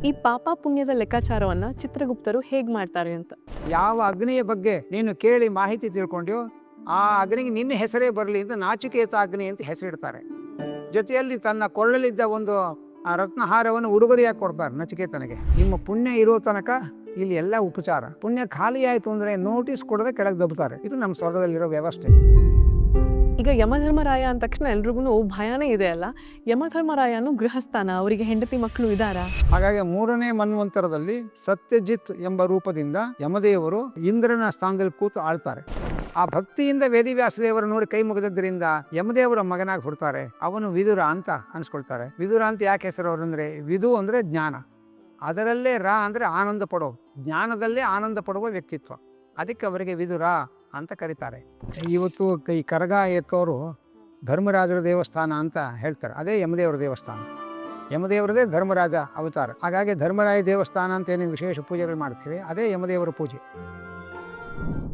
ಈ ಪಾಪ ಪುಣ್ಯದ ಲೆಕ್ಕಾಚಾರವನ್ನ ಚಿತ್ರಗುಪ್ತರು ಹೇಗ್ ಮಾಡ್ತಾರೆ ಅಂತ. ಯಾವ ಅಗ್ನಿಯ ಬಗ್ಗೆ ನೀನು ಕೇಳಿ ಮಾಹಿತಿ ತಿಳ್ಕೊಂಡ್ಯೋ ಆ ಅಗ್ನಿಗೆ ನಿನ್ನ ಹೆಸರೇ ಬರಲಿ ಅಂತ ನಾಚಿಕೇತ ಅಗ್ನಿ ಅಂತ ಹೆಸರಿಡ್ತಾರೆ. ಜೊತೆಯಲ್ಲಿ ತನ್ನ ಕೊಳ್ಳಲಿದ್ದ ಒಂದು ರತ್ನಹಾರವನ್ನು ಉಡುಗೊರೆಯಾಗಿ ಕೊಡ್ತಾರೆ ನಚಿಕೇತನಿಗೆ. ನಿಮ್ಮ ಪುಣ್ಯ ಇರೋ ತನಕ ಇಲ್ಲಿ ಎಲ್ಲ ಉಪಚಾರ, ಪುಣ್ಯ ಖಾಲಿ ಆಯಿತು ಅಂದರೆ ನೋಟಿಸ್ ಕೊಡದೆ ಕೆಳಗೆ ದಬ್ಬುತ್ತಾರೆ. ಇದು ನಮ್ಮ ಸ್ವರ್ಗದಲ್ಲಿರೋ ವ್ಯವಸ್ಥೆ. ಈಗ ಯಮಧರ್ಮರಾಯ ಅಂದ ತಕ್ಷಣ ಎಲ್ರಿಗೂ ಭಯನೇ ಇದೆ ಅಲ್ಲ. ಯಮಧರ್ಮರಾಯನು ಗೃಹಸ್ಥಾನ, ಅವರಿಗೆ ಹೆಂಡತಿ ಮಕ್ಕಳು ಇದ್ದಾರಾ? ಹಾಗಾಗಿ 3ನೇ ಮನ್ವಂತರದಲ್ಲಿ ಸತ್ಯಜಿತ್ ಎಂಬ ರೂಪದಿಂದ ಯಮದೇವರು ಇಂದ್ರನ ಸ್ಥಾನದಲ್ಲಿ ಕೂತು ಆಳ್ತಾರೆ. ಆ ಭಕ್ತಿಯಿಂದ ವೇದಿವ್ಯಾಸದೇವರು ನೋಡಿ ಕೈ ಮುಗಿದದ್ದರಿಂದ ಯಮದೇವರ ಮಗನಾಗಿ ಹುಡ್ತಾರೆ. ಅವನು ವಿದುರ ಅಂತ ಅನ್ಸ್ಕೊಳ್ತಾರೆ. ವಿದುರ ಅಂತ ಯಾಕೆ ಹೆಸರು ಅವರು ಅಂದರೆ, ವಿದು ಅಂದರೆ ಜ್ಞಾನ, ಅದರಲ್ಲೇ ರ ಅಂದರೆ ಆನಂದ ಪಡೋ, ಜ್ಞಾನದಲ್ಲೇ ಆನಂದ ಪಡುವ ವ್ಯಕ್ತಿತ್ವ, ಅದಕ್ಕೆ ಅವರಿಗೆ ವಿದುರ ಅಂತ ಕರೀತಾರೆ. ಇವತ್ತು ಈ ಕರಗ ಎತ್ತೋರು ಧರ್ಮರಾಜರ ದೇವಸ್ಥಾನ ಅಂತ ಹೇಳ್ತಾರೆ, ಅದೇ ಯಮದೇವರ ದೇವಸ್ಥಾನ. ಯಮದೇವರದೇ ಧರ್ಮರಾಜ ಅವತಾರ. ಹಾಗಾಗಿ ಧರ್ಮರಾಯ ದೇವಸ್ಥಾನ ಅಂತ ಏನೇನು ವಿಶೇಷ ಪೂಜೆಗಳು ಮಾಡ್ತೀವಿ, ಅದೇ ಯಮದೇವರ ಪೂಜೆ.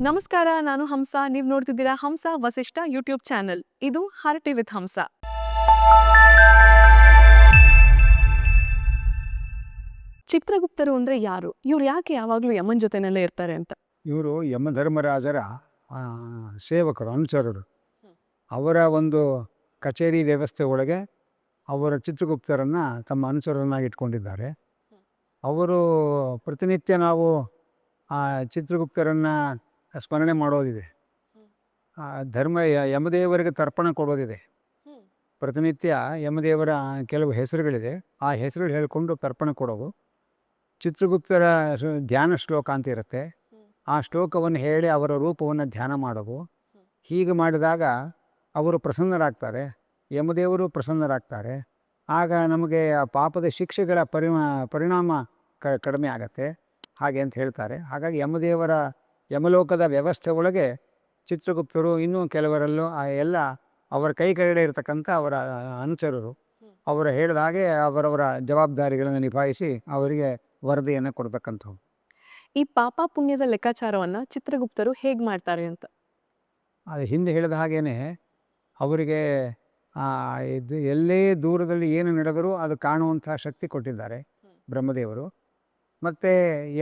ನಮಸ್ಕಾರ, ನಾನು ಹಂಸ. ನೀವು ನೋಡ್ತಿದ್ದೀರಾ ಹಂಸ ವಸಿಷ್ಠ ಯೂಟ್ಯೂಬ್ ಚಾನೆಲ್. ಇದು ಹಾರ್ಟಿ ವಿತ್ ಹಂಸ. ಚಿತ್ರಗುಪ್ತರು ಅಂದ್ರೆ ಯಾರು? ಇವ್ರು ಯಾಕೆ ಯಾವಾಗ್ಲೂ ಯಮನ್ ಜೊತೆನಲ್ಲೇ ಇರ್ತಾರೆ ಅಂತ? ಇವರು ಯಮಧರ್ಮರಾಜರ ಸೇವಕರು, ಅನುಚರರು. ಅವರ ಒಂದು ಕಚೇರಿ ವ್ಯವಸ್ಥೆ ಒಳಗೆ ಅವರ ಚಿತ್ರಗುಪ್ತರನ್ನು ತಮ್ಮ ಅನುಚರನ್ನಾಗಿ ಇಟ್ಕೊಂಡಿದ್ದಾರೆ. ಅವರು ಪ್ರತಿನಿತ್ಯ ನಾವು ಚಿತ್ರಗುಪ್ತರನ್ನು ಸ್ಮರಣೆ ಮಾಡೋದಿದೆ. ಯಮದೇವರಿಗೆ ತರ್ಪಣ ಕೊಡೋದಿದೆ. ಪ್ರತಿನಿತ್ಯ ಯಮದೇವರ ಕೆಲವು ಹೆಸರುಗಳಿದೆ, ಆ ಹೆಸರುಗಳು ಹೇಳಿಕೊಂಡು ತರ್ಪಣ ಕೊಡೋದು. ಚಿತ್ರಗುಪ್ತರ ಧ್ಯಾನ ಶ್ಲೋಕ ಅಂತ ಇರುತ್ತೆ, ಆ ಶ್ಲೋಕವನ್ನು ಹೇಳಿ ಅವರ ರೂಪವನ್ನು ಧ್ಯಾನ ಮಾಡೋದು. ಹೀಗೆ ಮಾಡಿದಾಗ ಅವರು ಪ್ರಸನ್ನರಾಗ್ತಾರೆ, ಯಮದೇವರು ಪ್ರಸನ್ನರಾಗ್ತಾರೆ. ಆಗ ನಮಗೆ ಆ ಪಾಪದ ಶಿಕ್ಷೆಗಳ ಪರಿಣಾಮ ಕಡಿಮೆ ಆಗತ್ತೆ, ಹಾಗೆ ಅಂತ ಹೇಳ್ತಾರೆ. ಹಾಗಾಗಿ ಯಮಲೋಕದ ವ್ಯವಸ್ಥೆ ಒಳಗೆ ಚಿತ್ರಗುಪ್ತರು ಇನ್ನೂ ಕೆಲವರಲ್ಲೂ ಎಲ್ಲ ಅವರ ಕೈ ಕೆಳಗಡೆ ಇರತಕ್ಕಂಥ ಅವರ ಅನುಚರರು. ಅವರು ಹೇಳಿದ ಹಾಗೆ ಅವರವರ ಜವಾಬ್ದಾರಿಗಳನ್ನು ನಿಭಾಯಿಸಿ ಅವರಿಗೆ ವರದಿಯನ್ನು ಕೊಡ್ತಕ್ಕಂಥವು. ಈ ಪಾಪ ಪುಣ್ಯದ ಲೆಕ್ಕಾಚಾರವನ್ನ ಚಿತ್ರಗುಪ್ತರು ಹೇಗ್ ಮಾಡ್ತಾರೆ ಅಂತ? ಅದು ಹಿಂದೆ ಹೇಳಿದ ಹಾಗೇನೆ ಅವರಿಗೆ ಇದು ಎಲ್ಲೇ ದೂರದಲ್ಲಿ ಏನು ನಡೆದರೂ ಅದು ಕಾಣುವಂಥ ಶಕ್ತಿ ಕೊಟ್ಟಿದ್ದಾರೆ ಬ್ರಹ್ಮದೇವರು. ಮತ್ತು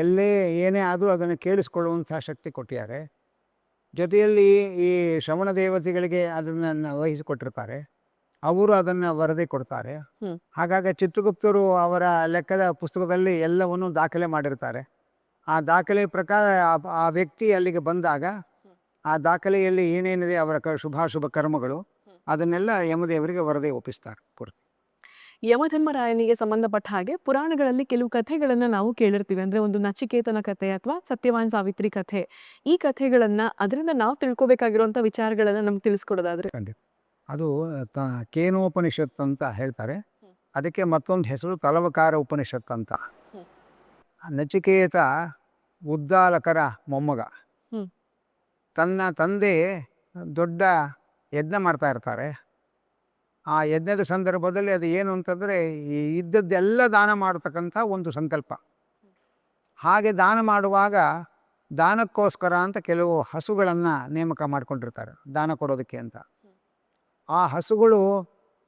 ಎಲ್ಲೇ ಏನೇ ಆದರೂ ಅದನ್ನು ಕೇಳಿಸ್ಕೊಳ್ಳುವಂಥ ಶಕ್ತಿ ಕೊಟ್ಟಿದ್ದಾರೆ. ಜೊತೆಯಲ್ಲಿ ಈ ಶ್ರವಣ ದೇವತೆಗಳಿಗೆ ಅದನ್ನು ವಹಿಸಿಕೊಟ್ಟಿರ್ತಾರೆ, ಅವರು ಅದನ್ನು ವರದಿ ಕೊಡ್ತಾರೆ. ಹಾಗಾಗಿ ಚಿತ್ರಗುಪ್ತರು ಅವರ ಲೆಕ್ಕದ ಪುಸ್ತಕದಲ್ಲಿ ಎಲ್ಲವನ್ನು ದಾಖಲೆ ಮಾಡಿರ್ತಾರೆ. ಆ ದಾಖಲೆ ಪ್ರಕಾರ ಆ ವ್ಯಕ್ತಿ ಅಲ್ಲಿಗೆ ಬಂದಾಗ ಆ ದಾಖಲೆಯಲ್ಲಿ ಏನೇನಿದೆ ಅವರ ಶುಭಾಶುಭ ಕರ್ಮಗಳು ಅದನ್ನೆಲ್ಲ ಯಮದೇವರಿಗೆ ವರದಿ ಒಪ್ಪಿಸ್ತಾರೆ ಪೂರ್ತಿ. ಯಮಧರ್ಮರಾಯನಿಗೆ ಸಂಬಂಧಪಟ್ಟ ಹಾಗೆ ಪುರಾಣಗಳಲ್ಲಿ ಕೆಲವು ಕಥೆಗಳನ್ನ ನಾವು ಕೇಳಿರ್ತೀವಿ. ಅಂದ್ರೆ ಒಂದು ನಚಿಕೇತನ ಕಥೆ ಅಥವಾ ಸತ್ಯವಾನ್ ಸಾವಿತ್ರಿ ಕಥೆ. ಈ ಕಥೆಗಳನ್ನ ಅದರಿಂದ ನಾವು ತಿಳ್ಕೊಬೇಕಾಗಿರುವಂಥ ವಿಚಾರಗಳನ್ನ ನಮ್ಗೆ ತಿಳಿಸ್ಕೊಡೋದಾದ್ರೆ? ಖಂಡಿತ. ಅದು ಕೇನೋಪನಿಷತ್ ಅಂತ ಹೇಳ್ತಾರೆ. ಅದಕ್ಕೆ ಮತ್ತೊಂದು ಹೆಸರು ತಲವಕಾರ ಉಪನಿಷತ್ ಅಂತ. ನಚಿಕೇತ ಉದ್ದಾಲಕರ ಮೊಮ್ಮಗ. ತನ್ನ ತಂದೆ ದೊಡ್ಡ ಯಜ್ಞ ಮಾಡ್ತಾ ಇರ್ತಾರೆ. ಆ ಯಜ್ಞದ ಸಂದರ್ಭದಲ್ಲಿ ಅದು ಏನು ಅಂತಂದರೆ, ಈ ಇದ್ದದ್ದೆಲ್ಲ ದಾನ ಮಾಡತಕ್ಕಂಥ ಒಂದು ಸಂಕಲ್ಪ. ಹಾಗೆ ದಾನ ಮಾಡುವಾಗ ದಾನಕ್ಕೋಸ್ಕರ ಅಂತ ಕೆಲವು ಹಸುಗಳನ್ನು ನೇಮಕ ಮಾಡ್ಕೊಂಡಿರ್ತಾರೆ ದಾನ ಕೊಡೋದಕ್ಕೆ ಅಂತ. ಆ ಹಸುಗಳು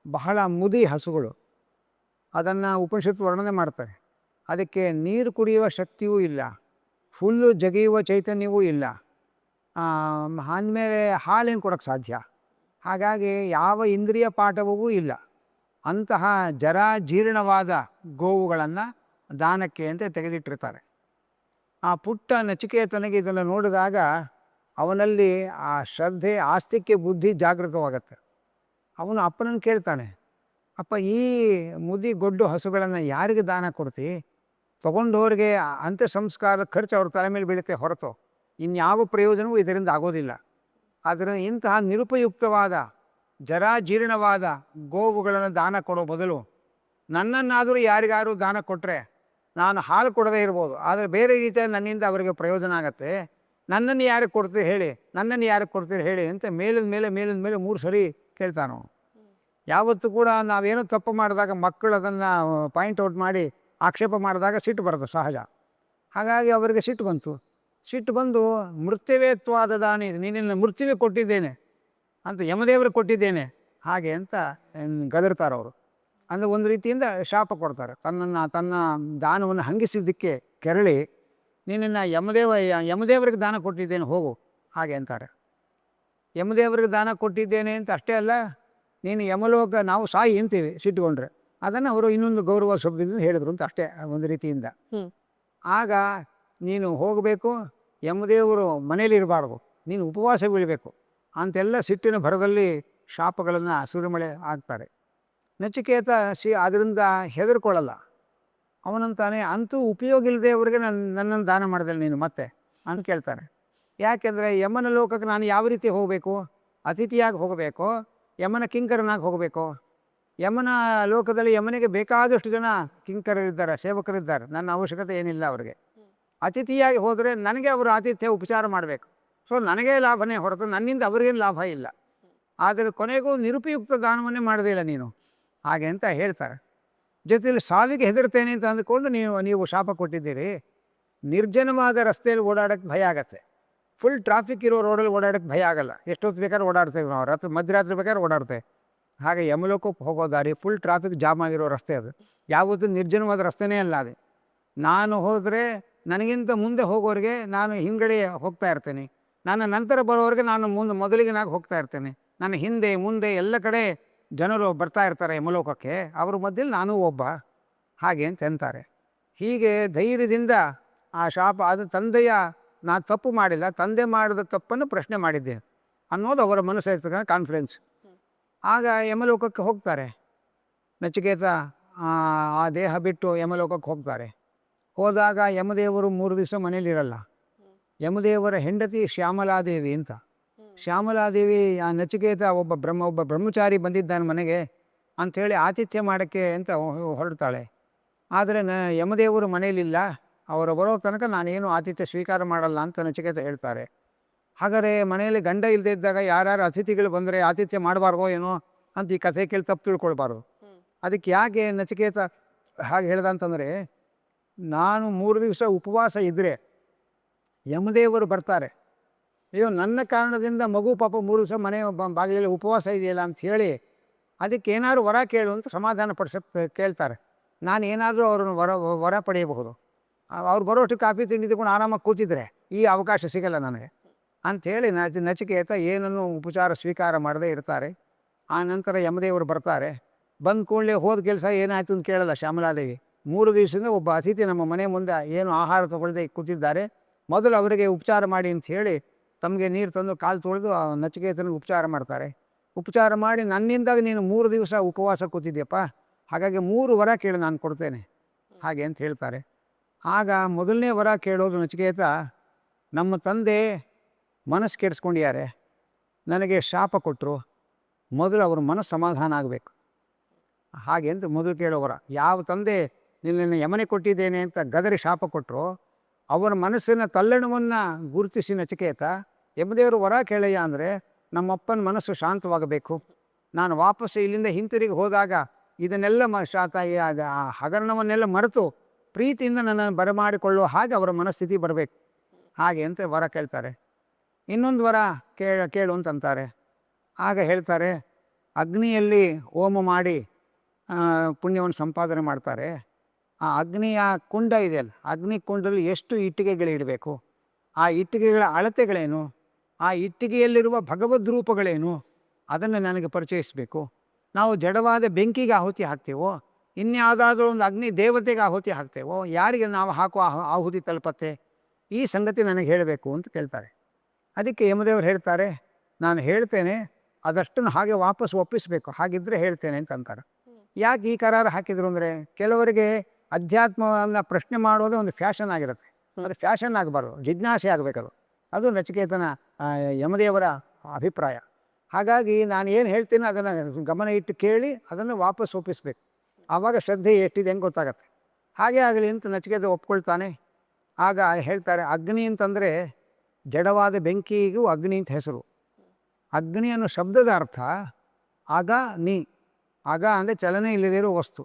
ಬಹಳ ಮುದಿ ಹಸುಗಳು. ಅದನ್ನು ಉಪನಿಷತ್ತು ವರ್ಣನೆ ಮಾಡ್ತಾರೆ. ಅದಕ್ಕೆ ನೀರು ಕುಡಿಯುವ ಶಕ್ತಿಯೂ ಇಲ್ಲ, ಹುಲ್ಲು ಜಗಿಯುವ ಚೈತನ್ಯವೂ ಇಲ್ಲ, ಆದಮೇಲೆ ಹಾಲೇನು ಕೊಡೋಕ್ಕೆ ಸಾಧ್ಯ. ಹಾಗಾಗಿ ಯಾವ ಇಂದ್ರಿಯ ಪಾಠವೂ ಇಲ್ಲ. ಅಂತಹ ಜರಾಜೀರ್ಣವಾದ ಗೋವುಗಳನ್ನು ದಾನಕ್ಕೆ ಅಂತ ತೆಗೆದಿಟ್ಟಿರ್ತಾರೆ. ಆ ಪುಟ್ಟ ನಚಿಕೇತನಿಗೆ ಇದನ್ನು ನೋಡಿದಾಗ ಅವನಲ್ಲಿ ಆ ಶ್ರದ್ಧೆ, ಆಸ್ತಿಕ್ಯ ಬುದ್ಧಿ ಜಾಗೃತವಾಗತ್ತೆ. ಅವನು ಅಪ್ಪನನ್ನು ಕೇಳ್ತಾನೆ, ಅಪ್ಪ ಈ ಮುದಿ ಗೊಡ್ಡು ಹಸುಗಳನ್ನು ಯಾರಿಗೆ ದಾನ ಕೊಡ್ತಿ? ತೊಗೊಂಡವ್ರಿಗೆ ಅಂತ್ಯ ಸಂಸ್ಕಾರ ಖರ್ಚು ಅವ್ರ ತಲೆ ಮೇಲೆ ಬೀಳುತ್ತೆ ಹೊರತು ಇನ್ಯಾವ ಪ್ರಯೋಜನವೂ ಇದರಿಂದ ಆಗೋದಿಲ್ಲ. ಆದ್ದರಿಂದ ಇಂತಹ ನಿರುಪಯುಕ್ತವಾದ ಜರಾಜೀರ್ಣವಾದ ಗೋವುಗಳನ್ನು ದಾನ ಕೊಡೋ ಬದಲು ನನ್ನನ್ನಾದರೂ ಯಾರಿಗಾರು ದಾನ ಕೊಟ್ಟರೆ ನಾನು ಹಾಲು ಕೊಡದೇ ಇರ್ಬೋದು, ಆದರೆ ಬೇರೆ ರೀತಿಯಲ್ಲಿ ನನ್ನಿಂದ ಅವರಿಗೆ ಪ್ರಯೋಜನ ಆಗತ್ತೆ. ನನ್ನನ್ನು ಯಾರಿಗೆ ಕೊಡ್ತೀರಿ ಹೇಳಿ, ನನ್ನನ್ನು ಯಾರಿಗೆ ಕೊಡ್ತೀರಿ ಹೇಳಿ ಅಂತ ಮೇಲಿನ ಮೇಲೆ 3 ಸರಿ ಕೇಳ್ತಾನು. ಯಾವತ್ತೂ ಕೂಡ ನಾವೇನೋ ತಪ್ಪು ಮಾಡಿದಾಗ ಮಕ್ಕಳು ಅದನ್ನು ಪಾಯಿಂಟ್ ಔಟ್ ಮಾಡಿ ಆಕ್ಷೇಪ ಮಾಡಿದಾಗ ಸಿಟ್ಟು ಬರೋದು ಸಹಜ. ಹಾಗಾಗಿ ಅವರಿಗೆ ಸಿಟ್ಟು ಬಂದು ಮೃತ್ಯುವೇತ್ವಾದ ದಾನಿ, ನೀನಿನ್ನು ಮೃತ್ಯುವೇ ಕೊಟ್ಟಿದ್ದೇನೆ ಅಂತ, ಯಮದೇವರು ಕೊಟ್ಟಿದ್ದೇನೆ ಹಾಗೆ ಅಂತ ಗದರ್ತಾರವರು. ಅಂದರೆ ಒಂದು ರೀತಿಯಿಂದ ಶಾಪ ಕೊಡ್ತಾರೆ. ತನ್ನ ದಾನವನ್ನು ಹಂಗಿಸಿದ್ದಕ್ಕೆ ಕೆರಳಿ ನಿನ್ನನ್ನು ಯಮದೇವರಿಗೆ ದಾನ ಕೊಟ್ಟಿದ್ದೇನೆ ಹೋಗು ಹಾಗೆ ಅಂತಾರೆ. ಯಮದೇವರಿಗೆ ದಾನ ಕೊಟ್ಟಿದ್ದೇನೆ ಅಂತ ಅಷ್ಟೇ ಅಲ್ಲ, ನೀನು ಯಮಲೋಕ ನಾವು ಸಾಯಿ ಅಂತೀವಿ ಸಿಟ್ಟುಕೊಂಡ್ರೆ, ಅದನ್ನು ಅವರು ಇನ್ನೊಂದು ಗೌರವ ಶಬ್ದದಿಂದ ಹೇಳಿದ್ರು ಅಂತ ಅಷ್ಟೇ ಒಂದು ರೀತಿಯಿಂದ. ಆಗ ನೀನು ಹೋಗಬೇಕು, ಯಮದೇವರು ಮನೇಲಿ ಇರಬಾರ್ದು, ನೀನು ಉಪವಾಸ ಬೀಳಬೇಕು ಅಂತೆಲ್ಲ ಸಿಟ್ಟಿನ ಭರದಲ್ಲಿ ಶಾಪಗಳನ್ನು ಸುರಿಮಳೆ ಆಗ್ತಾರೆ. ನಚಿಕೇತ ಅದರಿಂದ ಹೆದರ್ಕೊಳ್ಳಲ್ಲ. ಅವನಂತಾನೆ, ಅಂತೂ ಉಪಯೋಗ ಇಲ್ಲದೆ ಅವ್ರಿಗೆ ನನ್ನನ್ನು ದಾನ ಮಾಡಿದೆ ನೀನು ಮತ್ತೆ ಅಂತ ಕೇಳ್ತಾನೆ. ಯಾಕೆಂದರೆ ಯಮನ ಲೋಕಕ್ಕೆ ನಾನು ಯಾವ ರೀತಿ ಹೋಗಬೇಕು? ಅತಿಥಿಯಾಗಿ ಹೋಗಬೇಕು, ಯಮನ ಕಿಂಕರನಾಗಿ ಹೋಗಬೇಕು? ಯಮನ ಲೋಕದಲ್ಲಿ ಯಮನಿಗೆ ಬೇಕಾದಷ್ಟು ಜನ ಕಿಂಕರರಿದ್ದಾರೆ, ಸೇವಕರಿದ್ದಾರೆ, ನನ್ನ ಅವಶ್ಯಕತೆ ಏನಿಲ್ಲ ಅವರಿಗೆ. ಅತಿಥಿಯಾಗಿ ಹೋದರೆ ನನಗೆ ಅವರು ಆತಿಥ್ಯ ಉಪಚಾರ ಮಾಡಬೇಕು. ಸೊ ನನಗೇ ಲಾಭನೇ ಹೊರತು ನನ್ನಿಂದ ಅವರಿಗೇನು ಲಾಭ ಇಲ್ಲ. ಆದರೆ ಕೊನೆಗೂ ನಿರುಪಯುಕ್ತ ದಾನವನ್ನೇ ಮಾಡೋದಿಲ್ಲ ನೀನು ಹಾಗೆ ಅಂತ ಹೇಳ್ತಾರೆ. ಜೊತೆಯಲ್ಲಿ ಸಾವಿಗೆ ಹೆದರ್ತೇನೆ ಅಂತ ಅಂದುಕೊಂಡು ನೀವು ಶಾಪ ಕೊಟ್ಟಿದ್ದೀರಿ. ನಿರ್ಜನವಾದ ರಸ್ತೆಯಲ್ಲಿ ಓಡಾಡೋಕ್ಕೆ ಭಯ ಆಗತ್ತೆ. ಫುಲ್ ಟ್ರಾಫಿಕ್ ಇರೋ ರೋಡಲ್ಲಿ ಓಡಾಡೋಕ್ಕೆ ಭಯ ಆಗಲ್ಲ. ಎಷ್ಟೊತ್ತು ಬೇಕಾದ್ರೆ ಓಡಾಡ್ತೇವೆ ನಾವು, ಮಧ್ಯರಾತ್ರಿ ಬೇಕಾದ್ರೆ ಓಡಾಡ್ತೇವೆ. ಹಾಗೆ ಯಮಲೋಕಕ್ಕೆ ಹೋಗೋ ದಾರಿ ಫುಲ್ ಟ್ರಾಫಿಕ್ ಜಾಮ್ ಆಗಿರೋ ರಸ್ತೆ ಅದು. ಯಾವತ್ತೂ ನಿರ್ಜನವಾದ ರಸ್ತೆನೇ ಅಲ್ಲ ಅದು. ನಾನು ಹೋದರೆ ನನಗಿಂತ ಮುಂದೆ ಹೋಗೋರಿಗೆ ನಾನು ಹಿಂಗಡೆ ಹೋಗ್ತಾ ಇರ್ತೇನೆ, ನನ್ನ ನಂತರ ಬರೋರಿಗೆ ನಾನು ಮೊದಲಿಗೆ ಹೋಗ್ತಾ ಇರ್ತೇನೆ. ನನ್ನ ಹಿಂದೆ ಮುಂದೆ ಎಲ್ಲ ಕಡೆ ಜನರು ಬರ್ತಾ ಇರ್ತಾರೆ ಯಮಲೋಕಕ್ಕೆ, ಅವ್ರ ಮಧ್ಯದಲ್ಲಿ ನಾನೂ ಒಬ್ಬ ಹಾಗೆ ಅಂತ ಅಂತಾರೆ. ಹೀಗೆ ಧೈರ್ಯದಿಂದ ಆ ಶಾಪ ಅದು ತಂದೆಯ, ನಾನು ತಪ್ಪು ಮಾಡಿಲ್ಲ, ತಂದೆ ಮಾಡಿದ ತಪ್ಪನ್ನು ಪ್ರಶ್ನೆ ಮಾಡಿದ್ದೇನೆ ಅನ್ನೋದು ಅವರ ಮನಸ್ಸು ಇರ್ತಕ್ಕಂಥ ಕಾನ್ಫಿಡೆನ್ಸ್. ಆಗ ಯಮಲೋಕಕ್ಕೆ ಹೋಗ್ತಾರೆ. ನಚಿಕೇತ ಆ ದೇಹ ಬಿಟ್ಟು ಯಮಲೋಕಕ್ಕೆ ಹೋಗ್ತಾರೆ. ಹೋದಾಗ ಯಮದೇವರು 3 ದಿವಸ ಮನೇಲಿರಲ್ಲ. ಯಮದೇವರ ಹೆಂಡತಿ ಶ್ಯಾಮಲಾದೇವಿ ಅಂತ. ಶ್ಯಾಮಲಾದೇವಿ ಆ ನಚಿಕೇತ ಒಬ್ಬ ಬ್ರಹ್ಮಚಾರಿ ಬಂದಿದ್ದಾನೆ ಮನೆಗೆ ಅಂಥೇಳಿ ಆತಿಥ್ಯ ಮಾಡೋಕ್ಕೆ ಅಂತ ಹೊರಡ್ತಾಳೆ. ಆದರೆ ಯಮದೇವರು ಮನೇಲಿಲ್ಲ, ಅವರು ಬರೋ ತನಕ ನಾನೇನು ಆತಿಥ್ಯ ಸ್ವೀಕಾರ ಮಾಡಲ್ಲ ಅಂತ ನಚಿಕೇತ ಹೇಳ್ತಾರೆ. ಹಾಗಾದರೆ ಮನೆಯಲ್ಲಿ ಗಂಡ ಇಲ್ಲದೆ ಇದ್ದಾಗ ಯಾರ್ಯಾರು ಅತಿಥಿಗಳು ಬಂದರೆ ಆತಿಥ್ಯ ಮಾಡಬಾರ್ದೋ ಏನೋ ಅಂತ ಈ ಕಥೆ ಕೇಳಿ ತಪ್ಪು ತಿಳ್ಕೊಳ್ಬಾರ್ದು. ಅದಕ್ಕೆ ಯಾಕೆ ನಚಿಕೇತ ಹಾಗೆ ಹೇಳ್ದ ಅಂತಂದರೆ, ನಾನು 3 ದಿವಸ ಉಪವಾಸ ಇದ್ದರೆ ಯಮದೇವರು ಬರ್ತಾರೆ, ಅಯ್ಯೋ ನನ್ನ ಕಾರಣದಿಂದ ಮಗು ಪಾಪ 3 ದಿವಸ ಮನೆ ಬಾಗಿಲಲ್ಲಿ ಉಪವಾಸ ಇದೆಯಲ್ಲ ಅಂತ ಹೇಳಿ ಅದಕ್ಕೆ ಏನಾದರೂ ವರ ಕೇಳು ಅಂತ ಸಮಾಧಾನ ಕೇಳ್ತಾರೆ. ನಾನು ಏನಾದರೂ ಅವ್ರನ್ನ ವರ ಪಡೆಯಬಹುದು. ಅವ್ರು ಬರೋಷ್ಟು ಕಾಫಿ ತಿಂಡಿ ತಗೊಂಡು ಆರಾಮಾಗಿ ಕೂತಿದ್ರೆ ಈ ಅವಕಾಶ ಸಿಗಲ್ಲ ನನಗೆ ಅಂಥೇಳಿ ನಚಿಕೇತ ಏನನ್ನು ಉಪಚಾರ ಸ್ವೀಕಾರ ಮಾಡದೇ ಇರ್ತಾರೆ. ಆ ನಂತರ ಯಮದೇವರು ಬರ್ತಾರೆ. ಬಂದ ಕೂಡಲೇ ಹೋದ ಕೆಲಸ ಏನಾಯಿತು ಅಂತ ಕೇಳಲ್ಲ ಶ್ಯಾಮಲಾದೇವಿ. 3 ದಿವಸದಿಂದ ಒಬ್ಬ ಅತಿಥಿ ನಮ್ಮ ಮನೆ ಮುಂದೆ ಏನು ಆಹಾರ ತಗೊಳ್ಳದೆ ಕೂತಿದ್ದಾರೆ, ಮೊದಲು ಅವರಿಗೆ ಉಪಚಾರ ಮಾಡಿ ಅಂತ ಹೇಳಿ ತಮಗೆ ನೀರು ತಂದು ಕಾಲು ತೊಳೆದು ನಚಿಕೇತನಿಗೆ ಉಪಚಾರ ಮಾಡ್ತಾರೆ. ಉಪಚಾರ ಮಾಡಿ, ನನ್ನಿಂದಾಗ ನೀನು 3 ದಿವಸ ಉಪವಾಸ ಕೂತಿದ್ಯಪ್ಪ, ಹಾಗಾಗಿ 3 ವರ ಕೇಳಿ ನಾನು ಕೊಡ್ತೇನೆ ಹಾಗೆ ಅಂತ ಹೇಳ್ತಾರೆ. ಆಗ ಮೊದಲನೇ ವರ ಕೇಳೋದು ನಚಿಕೇತ, ನಮ್ಮ ತಂದೆ ಮನಸ್ಸು ಕೆಡಿಸ್ಕೊಂಡಿದ್ದಾರೆ, ನನಗೆ ಶಾಪ ಕೊಟ್ಟರು, ಮೊದಲು ಅವ್ರ ಮನಸ್ಸು ಸಮಾಧಾನ ಆಗಬೇಕು ಹಾಗೆ ಅಂತ ಮೊದಲು ಕೇಳೋ ವರ. ಯಾವ ತಂದೆ ನಿನ್ನನ್ನು ಯಮನೆ ಕೊಟ್ಟಿದ್ದೇನೆ ಅಂತ ಗದರಿ ಶಾಪ ಕೊಟ್ಟರು, ಅವರ ಮನಸ್ಸಿನ ತಲ್ಲಣವನ್ನು ಗುರುತಿಸಿ ನಚಿಕೇತ ಯಮದೇವರು ವರ ಕೇಳಯ್ಯ ಅಂದರೆ, ನಮ್ಮಪ್ಪನ ಮನಸ್ಸು ಶಾಂತವಾಗಬೇಕು, ನಾನು ವಾಪಸ್ಸು ಇಲ್ಲಿಂದ ಹಿಂತಿರುಗಿ ಹೋದಾಗ ಇದನ್ನೆಲ್ಲ ಆ ಹಗರಣವನ್ನೆಲ್ಲ ಮರೆತು ಪ್ರೀತಿಯಿಂದ ನನ್ನನ್ನು ಬರಮಾಡಿಕೊಳ್ಳುವ ಹಾಗೆ ಅವರ ಮನಸ್ಥಿತಿ ಬರಬೇಕು ಹಾಗೆ ಅಂತ ವರ ಕೇಳ್ತಾರೆ. ಇನ್ನೊಂದು ವರ ಕೇಳು ಅಂತಂತಾರೆ. ಆಗ ಹೇಳ್ತಾರೆ, ಅಗ್ನಿಯಲ್ಲಿ ಹೋಮ ಮಾಡಿ ಪುಣ್ಯವನ್ನು ಸಂಪಾದನೆ ಮಾಡ್ತಾರೆ. ಆ ಅಗ್ನಿಯ ಕುಂಡ ಇದೆಯಲ್ಲ, ಅಗ್ನಿ ಕುಂಡದಲ್ಲಿ ಎಷ್ಟು ಇಟ್ಟಿಗೆಗಳಿಡಬೇಕು, ಆ ಇಟ್ಟಿಗೆಗಳ ಅಳತೆಗಳೇನು, ಆ ಇಟ್ಟಿಗೆಯಲ್ಲಿರುವ ಭಗವದ್ ರೂಪಗಳೇನು, ಅದನ್ನು ನನಗೆ ಪರಿಚಯಿಸಬೇಕು. ನಾವು ಜಡವಾದ ಬೆಂಕಿಗೆ ಆಹುತಿ ಹಾಕ್ತೇವೋ, ಇನ್ಯಾವುದಾದ್ರೂ ಒಂದು ಅಗ್ನಿ ದೇವತೆಗೆ ಆಹುತಿ ಹಾಕ್ತೇವೋ, ಯಾರಿಗೆ ನಾವು ಹಾಕುವ ಆಹುತಿ ತಲುಪತ್ತೆ, ಈ ಸಂಗತಿ ನನಗೆ ಹೇಳಬೇಕು ಅಂತ ಕೇಳ್ತಾರೆ. ಅದಕ್ಕೆ ಯಮದೇವರು ಹೇಳ್ತಾರೆ, ನಾನು ಹೇಳ್ತೇನೆ, ಅದಷ್ಟನ್ನು ಹಾಗೆ ವಾಪಸ್ ಒಪ್ಪಿಸಬೇಕು, ಹಾಗಿದ್ದರೆ ಹೇಳ್ತೇನೆ ಅಂತ ಅಂತಾರೆ. ಯಾಕೆ ಈ ಕರಾರು ಹಾಕಿದ್ರು ಅಂದರೆ, ಕೆಲವರಿಗೆ ಅಧ್ಯಾತ್ಮವನ್ನು ಪ್ರಶ್ನೆ ಮಾಡೋದೇ ಒಂದು ಫ್ಯಾಷನ್ ಆಗಿರುತ್ತೆ. ಅದು ಫ್ಯಾಷನ್ ಆಗಬಾರ್ದು, ಜಿಜ್ಞಾಸೆ ಆಗಬೇಕದು. ಅದು ನಚಿಕೇತನ ಯಮದೇವರ ಅಭಿಪ್ರಾಯ. ಹಾಗಾಗಿ ನಾನು ಏನು ಹೇಳ್ತೀನಿ ಅದನ್ನು ಗಮನ ಇಟ್ಟು ಕೇಳಿ ಅದನ್ನು ವಾಪಸ್ ಒಪ್ಪಿಸಬೇಕು, ಆವಾಗ ಶ್ರದ್ಧೆ ಎಷ್ಟಿದೆ ಅಂತ ಗೊತ್ತಾಗತ್ತೆ. ಹಾಗೆ ಆಗಲಿ ಅಂತ ನಚಿಕೇತ ಒಪ್ಕೊಳ್ತಾನೆ. ಆಗ ಹೇಳ್ತಾರೆ, ಅಗ್ನಿ ಅಂತಂದರೆ ಜಡವಾದ ಬೆಂಕಿಗೂ ಅಗ್ನಿ ಅಂತ ಹೆಸರು. ಅಗ್ನಿ ಅನ್ನೋ ಶಬ್ದದ ಅರ್ಥ ಆಗ ನೀ. ಆಗ ಅಂದರೆ ಚಲನೆ ಇಲ್ಲದೇ ಇರೋ ವಸ್ತು,